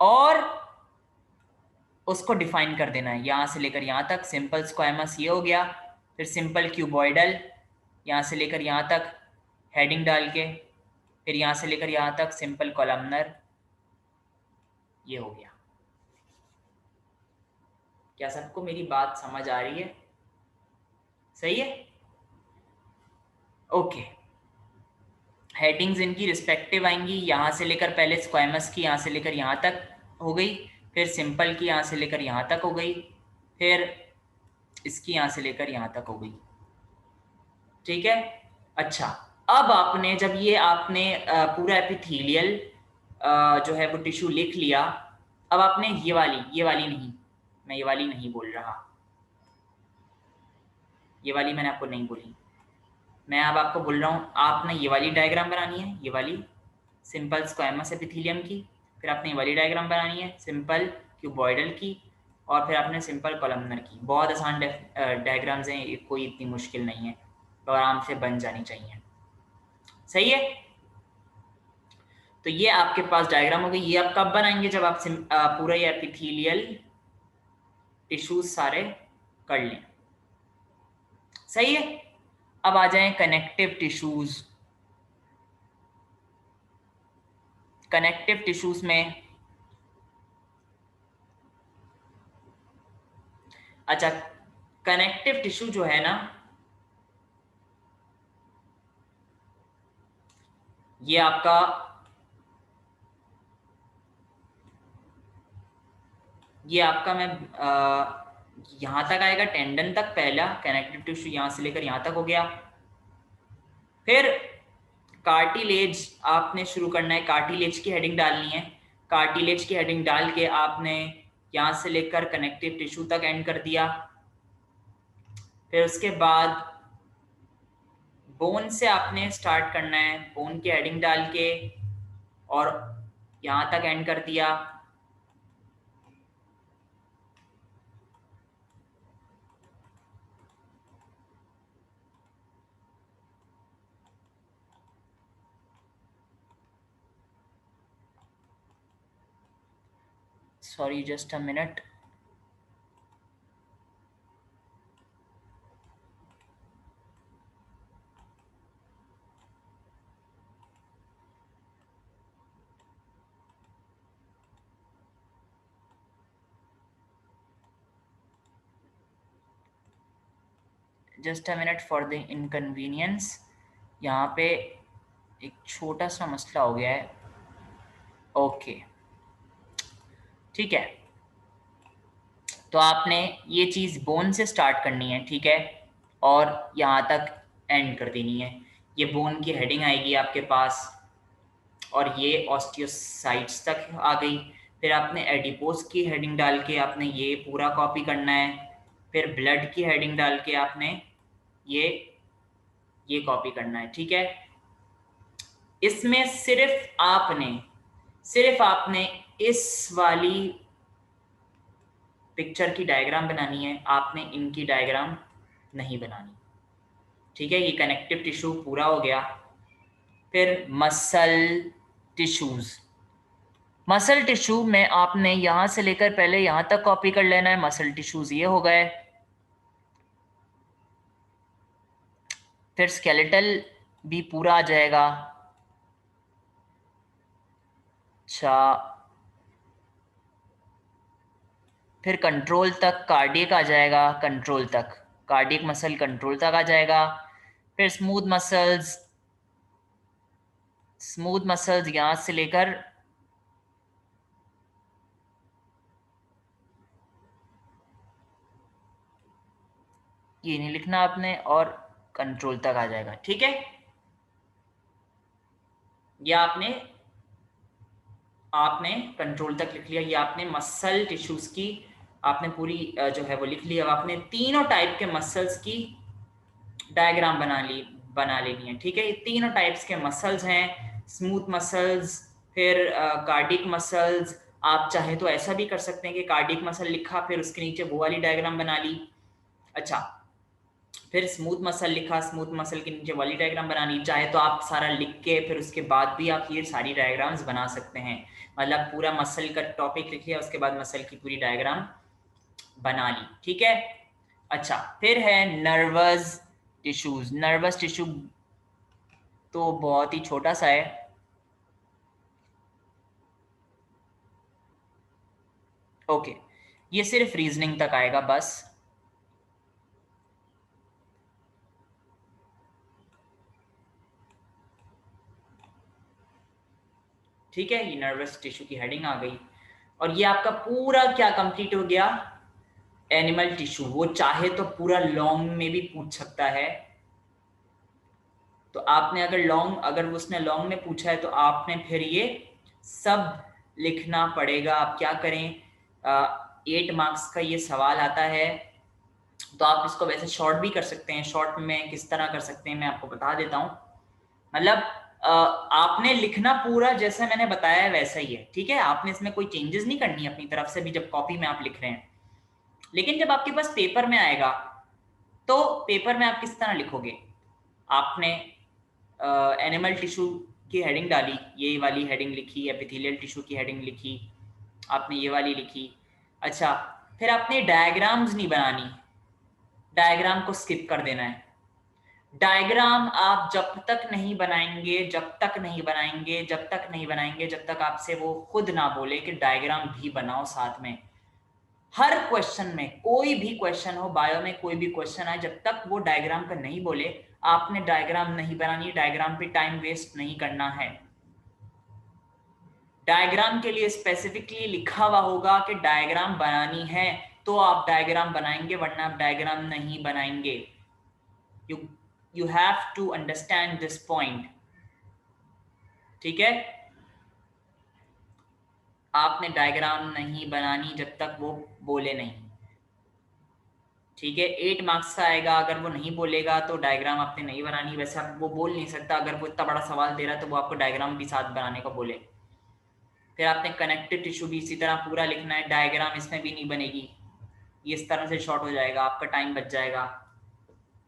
और उसको डिफाइन कर देना है। यहां से लेकर यहां तक सिंपल स्क्वैमस ये हो गया, फिर सिंपल क्यूबॉइडल यहां से लेकर यहां तक हेडिंग डाल के, फिर यहां से लेकर यहां तक सिंपल कॉलमनर, ये हो गया। क्या सबको मेरी बात समझ आ रही है? सही है, ओके। हेडिंग्स इनकी रिस्पेक्टिव आएंगी, यहां से लेकर पहले स्क्वैमस की यहां से लेकर यहां तक हो गई, फिर सिंपल की यहां से लेकर यहां तक हो गई, फिर इसकी यहां से लेकर यहां तक हो गई, ठीक है। अच्छा, अब आपने जब ये आपने पूरा एपिथेलियल जो है वो टिश्यू लिख लिया, अब आपने ये वाली नहीं, मैं ये वाली नहीं बोल रहा, ये वाली मैंने आपको नहीं बोली। मैं अब आपको बोल रहा हूँ, आपने ये वाली डायग्राम बनानी है, ये वाली सिंपल स्क्वैमस एपिथेलियम की, फिर आपने ये वाली डायग्राम बनानी है सिंपल क्यूबॉइडल की, और फिर आपने सिंपल कॉलमनर की। बहुत आसान डायग्राम्स हैं, कोई इतनी मुश्किल नहीं है, तो आराम से बन जानी चाहिए, सही है। तो ये आपके पास डायग्राम हो गई। ये आप कब बनाएंगे, जब आप पूरा ये एपिथेलियल टिश्यूज सारे कर लें, सही है। अब आ जाएं कनेक्टिव टिश्यूज। कनेक्टिव टिश्यूज में, अच्छा, कनेक्टिव टिश्यू जो है ना, ये आपका ये आपका मैं यहाँ तक आएगा टेंडन तक, पहला कनेक्टिव टिश्यू यहाँ से लेकर यहाँ तक हो गया। फिर कार्टिलेज आपने शुरू करना है, कार्टिलेज की हेडिंग डालनी है। कार्टिलेज की हेडिंग डाल के आपने यहाँ से लेकर कनेक्टिव टिश्यू तक एंड कर दिया। फिर उसके बाद बोन से आपने स्टार्ट करना है, बोन की हेडिंग डाल के और यहाँ तक एंड कर दिया। Sorry just a minute. Just a minute for the inconvenience. यहाँ पे एक छोटा सा मसला हो गया है। ओके ठीक है, तो आपने ये चीज़ बोन से स्टार्ट करनी है, ठीक है, और यहाँ तक एंड कर देनी है। ये बोन की हेडिंग आएगी आपके पास और ये ऑस्टियोसाइट्स तक आ गई। फिर आपने एडिपोज की हेडिंग डाल के आपने ये पूरा कॉपी करना है। फिर ब्लड की हेडिंग डाल के आपने ये कॉपी करना है, ठीक है। इसमें सिर्फ आपने इस वाली पिक्चर की डायग्राम बनानी है, आपने इनकी डायग्राम नहीं बनानी, ठीक है। ये कनेक्टिव टिश्यू पूरा हो गया। फिर मसल टिश्यू में आपने यहां से लेकर पहले यहां तक कॉपी कर लेना है। मसल टिश्यूज ये हो गए। फिर स्केलेटल भी पूरा आ जाएगा। अच्छा, फिर कंट्रोल तक कार्डियक आ जाएगा, कंट्रोल तक कार्डियक मसल कंट्रोल तक आ जाएगा। फिर स्मूथ मसल्स यहां से लेकर ये नहीं लिखना आपने, और कंट्रोल तक आ जाएगा, ठीक है। या आपने कंट्रोल तक लिख लिया। ये आपने मसल टिश्यूज की आपने पूरी जो है वो लिख ली। अब आपने तीनों टाइप के मसल्स की डायग्राम बना लेनी है, ठीक है। ये तीनों टाइप्स के मसल्स हैं, स्मूथ मसल्स, फिर कार्डिक मसल्स। आप चाहे तो ऐसा भी कर सकते हैं कि कार्डिक मसल लिखा फिर उसके नीचे वो वाली डायग्राम बना ली। अच्छा, फिर स्मूथ मसल लिखा, स्मूथ मसल के नीचे वाली डायग्राम बनानी। चाहे तो आप सारा लिख के फिर उसके बाद भी आप ये सारी डायग्राम्स बना सकते हैं। मतलब पूरा मसल का टॉपिक लिख लिया, उसके बाद मसल की पूरी डायग्राम बना ली, ठीक है। अच्छा, फिर है नर्वस टिश्यूज। नर्वस टिश्यू तो बहुत ही छोटा सा है। ओके, ये सिर्फ रीजनिंग तक आएगा बस। ठीक है, ये नर्वस टिश्यू की हेडिंग आ गई और ये आपका पूरा क्या कंप्लीट हो गया, एनिमल टिश्यू। वो चाहे तो पूरा लॉन्ग में भी पूछ सकता है। तो आपने अगर उसने लॉन्ग में पूछा है तो आपने फिर ये सब लिखना पड़ेगा। आप क्या करें, 8 मार्क्स का ये सवाल आता है, तो आप इसको वैसे शॉर्ट भी कर सकते हैं। शॉर्ट में किस तरह कर सकते हैं मैं आपको बता देता हूँ। मतलब आपने लिखना पूरा जैसे मैंने बताया है वैसा ही है, ठीक है। आपने इसमें कोई चेंजेस नहीं करनी अपनी तरफ से भी जब कॉपी में आप लिख रहे हैं। लेकिन जब आपके पास पेपर में आएगा तो पेपर में आप किस तरह लिखोगे। आपने एनिमल टिश्यू की हेडिंग डाली, ये वाली हेडिंग लिखी, एपिथेलियल टिश्यू की हेडिंग लिखी, आपने ये वाली लिखी। अच्छा, फिर आपने डायग्राम्स नहीं बनानी, डायग्राम को स्किप कर देना है। डायग्राम आप जब तक आपसे वो खुद ना बोले कि डायग्राम भी बनाओ साथ में। हर क्वेश्चन में, कोई भी क्वेश्चन हो, बायो में कोई भी क्वेश्चन आए, जब तक वो डायग्राम का नहीं बोले आपने डायग्राम नहीं बनानी, डायग्राम पे टाइम वेस्ट नहीं करना है। डायग्राम के लिए स्पेसिफिकली लिखा हुआ होगा कि डायग्राम बनानी है तो आप डायग्राम बनाएंगे, वरना आप डायग्राम नहीं बनाएंगे। You you have to understand this point, ठीक है। आपने डायग्राम नहीं बनानी जब तक वो बोले नहीं, ठीक है। 8 मार्क्स का आएगा, अगर वो नहीं बोलेगा तो डायग्राम आपने नहीं बनानी। वैसे आप वो बोल नहीं सकता, अगर वो इतना बड़ा सवाल दे रहा है तो वो आपको डायग्राम भी साथ बनाने को बोले। फिर आपने कनेक्टिव टिश्यू भी इसी तरह पूरा लिखना है, डायग्राम इसमें भी नहीं बनेगी, ये इस तरह से शॉर्ट हो जाएगा, आपका टाइम बच जाएगा।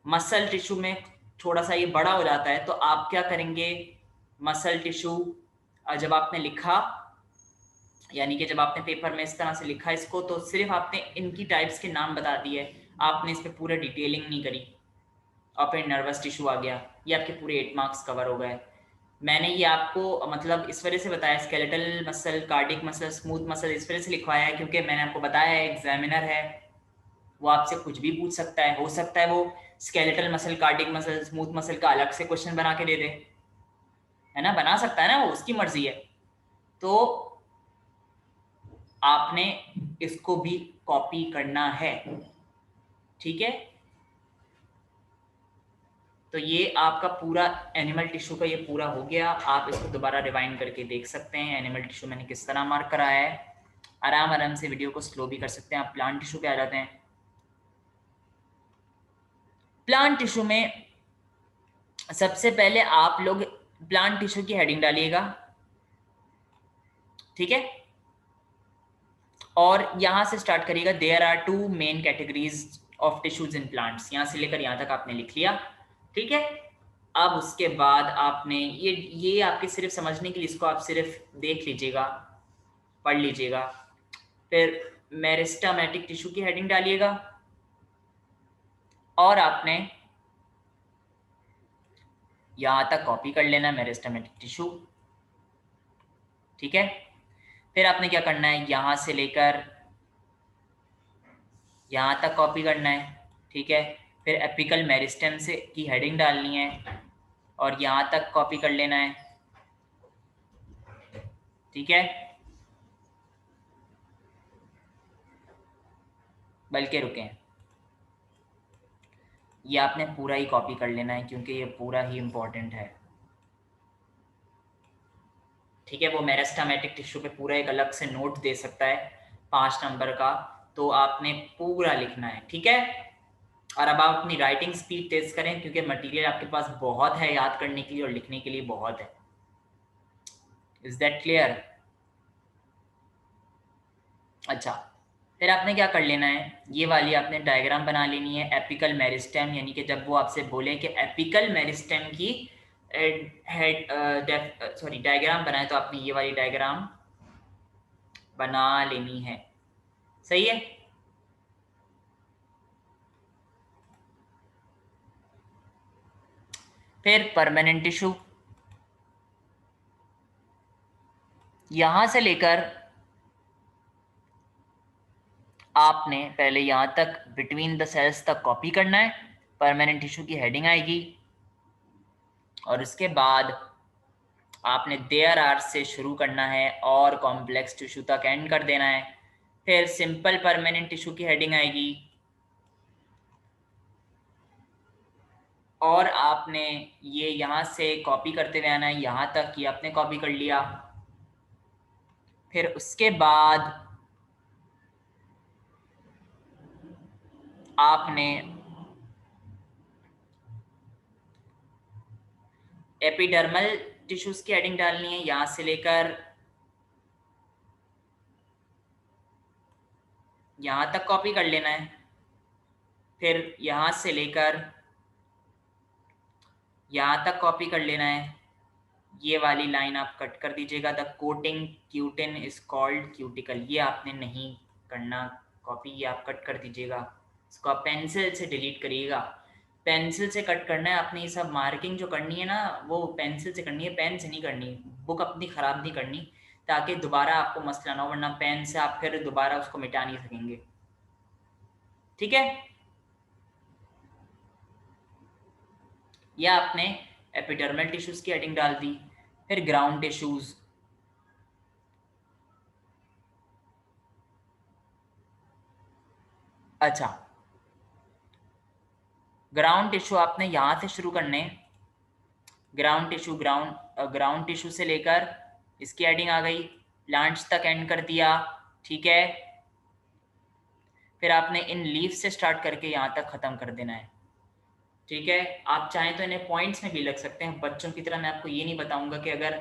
मसल टिश्यू में थोड़ा सा ये बड़ा हो जाता है, तो आप क्या करेंगे, मसल टिश्यू जब आपने लिखा, यानी कि जब आपने पेपर में इस तरह से लिखा इसको, तो सिर्फ आपने इनकी टाइप्स के नाम बता दिए, आपने इस पर पूरा डिटेलिंग नहीं करी, और फिर नर्वस टिश्यू आ गया, ये आपके पूरे 8 मार्क्स कवर हो गए। मैंने ये आपको मतलब इस वजह से बताया, skeletal muscle, cardiac muscle, smooth muscle इस वजह से लिखवाया है क्योंकि मैंने आपको बताया है एग्जामिनर है, वो आपसे कुछ भी पूछ सकता है, हो सकता है वो skeletal muscle, cardiac muscle, smooth muscle का अलग से क्वेश्चन बना के दे दे, है ना, बना सकता है ना, वो उसकी मर्जी है। तो आपने इसको भी कॉपी करना है, ठीक है। तो ये आपका पूरा एनिमल टिश्यू का ये पूरा हो गया। आप इसको दोबारा रिवाइंड करके देख सकते हैं, एनिमल टिश्यू मैंने किस तरह मार्क कराया है। आराम आराम से वीडियो को स्लो भी कर सकते हैं। आप प्लांट टिश्यू पे आ जाते हैं। प्लांट टिश्यू में सबसे पहले आप लोग प्लांट टिश्यू की हेडिंग डालिएगा, ठीक है, और यहां से स्टार्ट करिएगा। There are 2 main categories of tissues in plants, यहां से लेकर यहां तक आपने लिख लिया, ठीक है। अब उसके बाद आपने ये आपके सिर्फ समझने के लिए, इसको आप सिर्फ देख लीजिएगा, पढ़ लीजिएगा। फिर मेरिस्टेमेटिक टिश्यू की हेडिंग डालिएगा, और आपने यहां तक कॉपी कर लेना मेरिस्टेमेटिक टिश्यू, ठीक है। फिर आपने क्या करना है, यहां से लेकर यहां तक कॉपी करना है, ठीक है। फिर एपिकल मेरिस्टेम से की हेडिंग डालनी है और यहां तक कॉपी कर लेना है, ठीक है। बल्कि रुकें, ये आपने पूरा ही कॉपी कर लेना है क्योंकि ये पूरा ही इंपॉर्टेंट है, ठीक है। वो मेरिस्टेमेटिक टिश्यू पे पूरा एक अलग से नोट दे सकता है 5 नंबर का, तो आपने पूरा लिखना है, ठीक है। और अब आप अपनी राइटिंग स्पीड तेज करें क्योंकि मटेरियल आपके पास बहुत है याद करने के लिए और लिखने के लिए बहुत है। Is that clear? अच्छा, फिर आपने क्या कर लेना है, ये वाली आपने डायग्राम बना लेनी है, एपिकल मेरिस्टेम, यानी कि जब वो आपसे बोले कि एपिकल मेरिस्टेम की हेड सॉरी डायग्राम बनाए, तो आपने ये वाली डायग्राम बना लेनी है, सही है। फिर परमानेंट टिश्यू, यहां से लेकर आपने पहले यहां तक बिटवीन द सेल्स तक कॉपी करना है, परमानेंट टिश्यू की हेडिंग आएगी, और उसके बाद आपने देयर आर से शुरू करना है और कॉम्प्लेक्स टिश्यू तक एंड कर देना है। फिर सिंपल परमानेंट टिश्यू की हेडिंग आएगी, और आपने ये यहां से कॉपी करते हुए आना है यहां तक, ये आपने कॉपी कर लिया। फिर उसके बाद आपने एपिडर्मल टिश्यूज की हेडिंग डालनी है, यहां से लेकर यहां तक कॉपी कर लेना है। फिर यहां से लेकर यहां तक कॉपी कर लेना है, ये वाली लाइन आप कट कर दीजिएगा। The coating cutin is called cuticle, ये आपने नहीं करना कॉपी, ये आप कट कर दीजिएगा। इसको आप पेंसिल से डिलीट करिएगा, पेंसिल से कट करना है आपने। ये सब मार्किंग जो करनी है ना, वो पेंसिल से करनी है, पेन से नहीं करनी। बुक अपनी ख़राब नहीं करनी, ताकि दोबारा आपको मसला ना हो, वरना पेन से आप फिर दोबारा उसको मिटा नहीं सकेंगे, ठीक है। या आपने एपिडर्मल टिश्यूज़ की हेडिंग डाल दी। फिर ग्राउंड टिश्यूज़, अच्छा, ग्राउंड टिश्यू आपने यहाँ से शुरू करने, ग्राउंड टिश्यू से लेकर इसकी हेडिंग आ गई, प्लांट्स तक एंड कर दिया, ठीक है। फिर आपने इन लीफ से स्टार्ट करके यहाँ तक खत्म कर देना है, ठीक है। आप चाहें तो इन्हें पॉइंट्स में भी लिख सकते हैं, बच्चों की तरह मैं आपको ये नहीं बताऊंगा कि अगर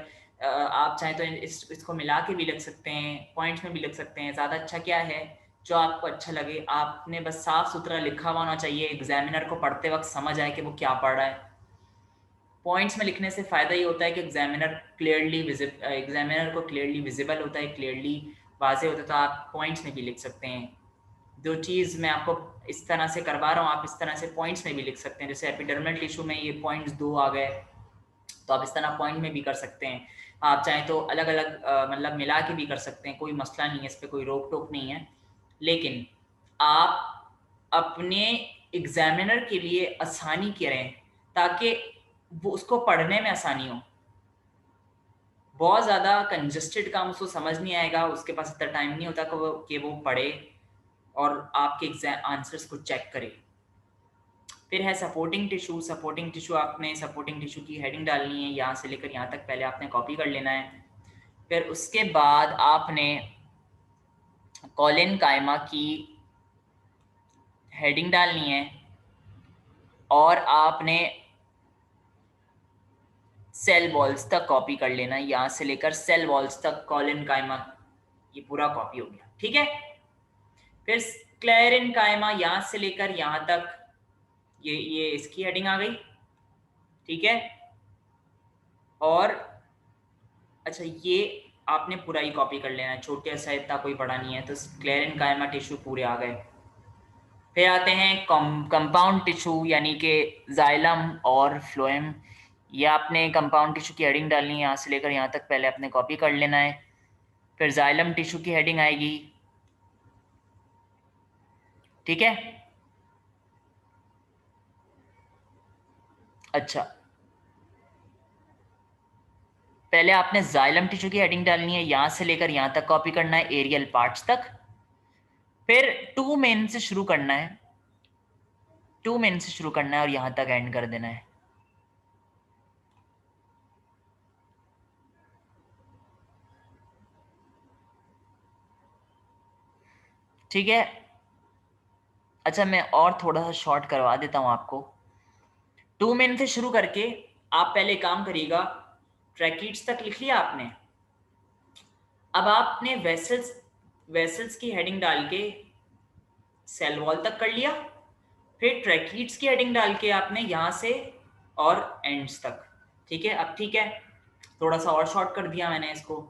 आप चाहें तो इसको मिला के भी लिख सकते हैं, पॉइंट्स में भी लिख सकते हैं। ज़्यादा अच्छा क्या है, जो आपको अच्छा लगे, आपने बस साफ सुथरा लिखा हुआ होना चाहिए, एग्जामिनर को पढ़ते वक्त समझ आए कि वो क्या पढ़ रहा है। पॉइंट्स में लिखने से फ़ायदा ये होता है कि एग्जामिनर को क्लियरली विजिबल होता है, क्लियरली वाजे होता है, तो आप पॉइंट्स में भी लिख सकते हैं। जो चीज़ मैं आपको इस तरह से करवा रहा हूँ, आप इस तरह से पॉइंट्स में भी लिख सकते हैं। जैसे एपिडर्मल टिश्यू में ये पॉइंट्स 2 आ गए, तो आप इस तरह पॉइंट में भी कर सकते हैं। आप चाहें तो अलग अलग मतलब मिला के भी कर सकते हैं, कोई मसला नहीं है, इस पर कोई रोक टोक नहीं है। लेकिन आप अपने एग्जामिनर के लिए आसानी करें ताकि वो उसको पढ़ने में आसानी हो। बहुत ज़्यादा कंजस्टेड काम उसको समझ नहीं आएगा, उसके पास इतना टाइम नहीं होता कि वो पढ़े और आपके एग्जाम आंसर्स को चेक करे। फिर है सपोर्टिंग टिश्यू। सपोर्टिंग टिश्यू आपने सपोर्टिंग टिश्यू की हेडिंग डालनी है, यहाँ से लेकर यहाँ तक पहले आपने कॉपी कर लेना है। फिर उसके बाद आपने कॉलिन कायमा की हेडिंग डालनी है और आपने सेल वॉल्स तक कॉपी कर लेना है, यहाँ से लेकर सेल वॉल्स तक कॉलिन कायमा, ये पूरा कॉपी हो गया, ठीक है। फिर क्लेरिन कायमा यहाँ से लेकर यहाँ तक, ये इसकी हेडिंग आ गई, ठीक है। और अच्छा, ये आपने पूरा ही कॉपी कर लेना है, छोटे सा इतना कोई बड़ा नहीं है। तो क्लेरिन कायमा टिश्यू पूरे आ गए। फिर आते हैं कंपाउंड टिश्यू यानी कि जाइलम और फ्लोएम। ये आपने कंपाउंड टिश्यू की हेडिंग डालनी है, यहाँ से लेकर यहाँ तक पहले आपने कॉपी कर लेना है। फिर जाइलम टिश्यू की हेडिंग आएगी, ठीक है। अच्छा, पहले आपने जाइलम टिश्यू की हेडिंग डालनी है, यहाँ से लेकर यहाँ तक कॉपी करना है, एरियल पार्ट्स तक। फिर टू मेन से शुरू करना है, टू मेन से शुरू करना है और यहाँ तक एंड कर देना है, ठीक है। अच्छा, मैं और थोड़ा सा शॉर्ट करवा देता हूँ आपको। टू मेन से शुरू करके आप पहले काम करिएगा, ट्रैकीड्स तक लिख लिया आपने। अब आपने वेसल्स की हेडिंग डाल के सेल वॉल तक कर लिया। फिर ट्रैकीड्स की हेडिंग डाल के आपने यहाँ से और एंड्स तक, ठीक है। अब ठीक है, थोड़ा सा और शॉर्ट कर दिया मैंने इसको।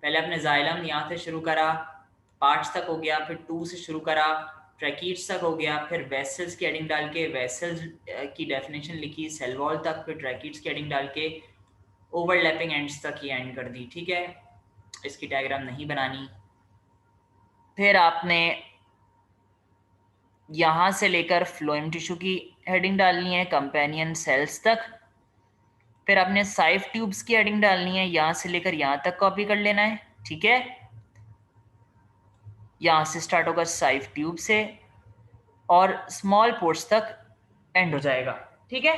पहले आपने जाइलम यहाँ से शुरू करा, पार्ट्स तक हो गया, फिर टू से शुरू करा, ट्रैकीड्स तक हो गया, फिर वेसल्स की हेडिंग डाल के वेसल्स की डेफिनेशन लिखी सेल वॉल तक, फिर ट्रैकीड्स की हेडिंग डाल के ओवरलैपिंग एंड्स तक ही एंड कर दी, ठीक है। इसकी डायग्राम नहीं बनानी। फिर आपने यहाँ से लेकर फ्लोएम टिश्यू की हेडिंग डालनी है कंपेनियन सेल्स तक। फिर आपने साइफ ट्यूब्स की हेडिंग डालनी है, यहाँ से लेकर यहाँ तक कॉपी कर लेना है, ठीक है। यहाँ से स्टार्ट होगा साइफ ट्यूब से और स्मॉल पोर्स तक एंड हो जाएगा, ठीक है।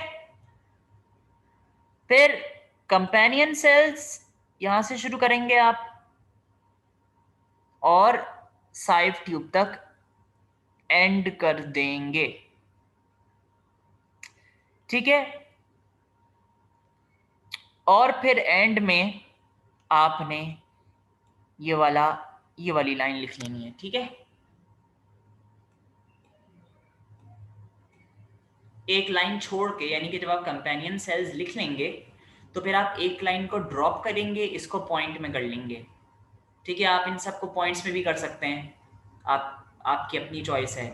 फिर कंपेनियन सेल्स यहाँ से शुरू करेंगे आप और साइफ ट्यूब तक एंड कर देंगे, ठीक है। और फिर एंड में आपने ये वाली लाइन लिख लेनी है, ठीक है। एक लाइन छोड़ के, यानी कि जब आप कंपेनियन सेल्स लिख लेंगे तो फिर आप एक लाइन को ड्रॉप करेंगे, इसको पॉइंट में कर लेंगे, ठीक है। आप इन सबको पॉइंट्स में भी कर सकते हैं, आपकी अपनी चॉइस है।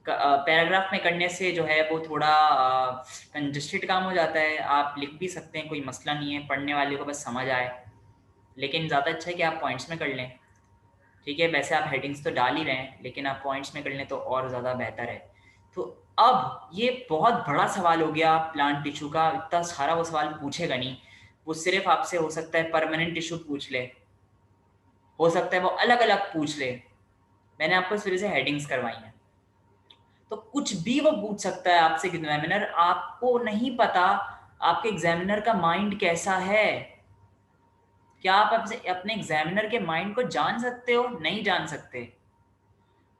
पैराग्राफ में करने से जो है वो थोड़ा कंजस्टेड काम हो जाता है। आप लिख भी सकते हैं, कोई मसला नहीं है, पढ़ने वाले को बस समझ आए। लेकिन ज़्यादा अच्छा है कि आप पॉइंट्स में कर लें, ठीक है। वैसे आप हेडिंग्स तो डाल ही रहे हैं, लेकिन आप पॉइंट्स में कर लें तो और ज़्यादा बेहतर है। तो अब ये बहुत बड़ा सवाल हो गया प्लांट टिश्यू का, इतना सारा वो सवाल पूछेगा नहीं। वो सिर्फ आपसे हो सकता है परमानेंट टिश्यू पूछ ले, हो सकता है वो अलग अलग पूछ ले। मैंने आपको इस वजह से हेडिंग्स करवाई हैं। तो कुछ भी वो पूछ सकता है आपसे एग्जामिनर। आपको नहीं पता आपके एग्जामिनर का माइंड कैसा है। क्या आप अपने एग्जामिनर के माइंड को जान सकते हो? नहीं जान सकते।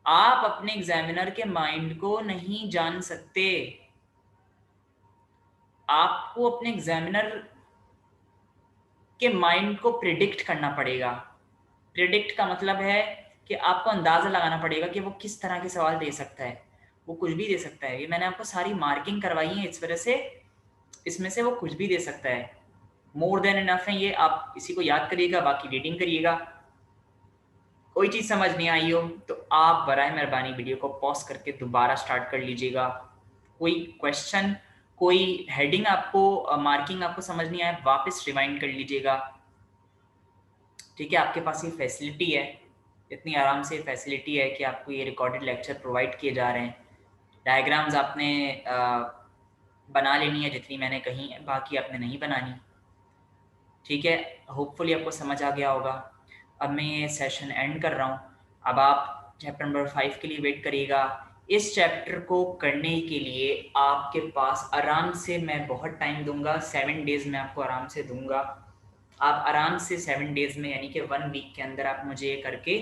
आप अपने एग्जामिनर के माइंड को नहीं जान सकते। आपको अपने एग्जामिनर के माइंड को प्रिडिक्ट करना पड़ेगा। प्रिडिक्ट का मतलब है कि आपको अंदाजा लगाना पड़ेगा कि वो किस तरह के सवाल दे सकता है। वो कुछ भी दे सकता है। ये मैंने आपको सारी मार्किंग करवाई है, इस वजह से इसमें से वो कुछ भी दे सकता है। मोर देन इनफ है ये। आप इसी को याद करिएगा, बाकी रीडिंग करिएगा। कोई चीज समझ नहीं आई हो तो आप बराए मेहरबानी वीडियो को पॉज करके दोबारा स्टार्ट कर लीजिएगा। कोई क्वेश्चन, कोई हेडिंग आपको, मार्किंग आपको समझ नहीं आए, वापस रिवाइंड कर लीजिएगा। ठीक है, आपके पास ये फैसिलिटी है, इतनी आराम से फैसिलिटी है कि आपको ये रिकॉर्डेड लेक्चर प्रोवाइड किए जा रहे हैं। डायग्राम्स आपने बना लेनी है जितनी मैंने कही है, बाकी आपने नहीं बनानी। ठीक है, होपफुली आपको समझ आ गया होगा। अब मैं ये सेशन एंड कर रहा हूँ। अब आप चैप्टर नंबर 5 के लिए वेट करिएगा। इस चैप्टर को करने के लिए आपके पास आराम से मैं बहुत टाइम दूंगा, 7 डेज में आपको आराम से दूंगा। आप आराम से 7 डेज में यानी कि 1 वीक के अंदर आप मुझे ये करके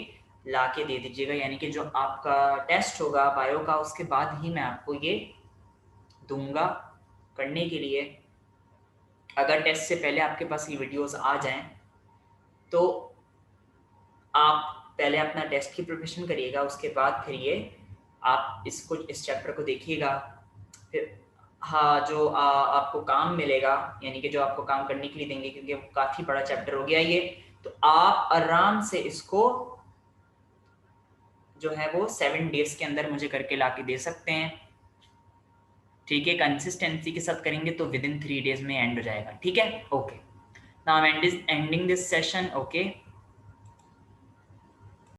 ला के दे दीजिएगा। यानी कि जो आपका टेस्ट होगा बायो का, उसके बाद ही मैं आपको ये दूंगा करने के लिए। अगर टेस्ट से पहले आपके पास ये वीडियोस आ जाएं तो आप पहले अपना टेस्ट की प्रिपरेशन करिएगा, उसके बाद फिर ये आप इस चैप्टर को देखिएगा। फिर हाँ, जो आपको काम मिलेगा, यानी कि जो आपको काम करने के लिए देंगे, क्योंकि काफ़ी बड़ा चैप्टर हो गया ये, तो आप आराम से इसको जो है वो 7 डेज के अंदर मुझे करके ला के दे सकते हैं। ठीक है, कंसिस्टेंसी के साथ करेंगे तो विद इन 3 डेज में एंड हो जाएगा। ठीक है, okay. Now ending this session. Okay.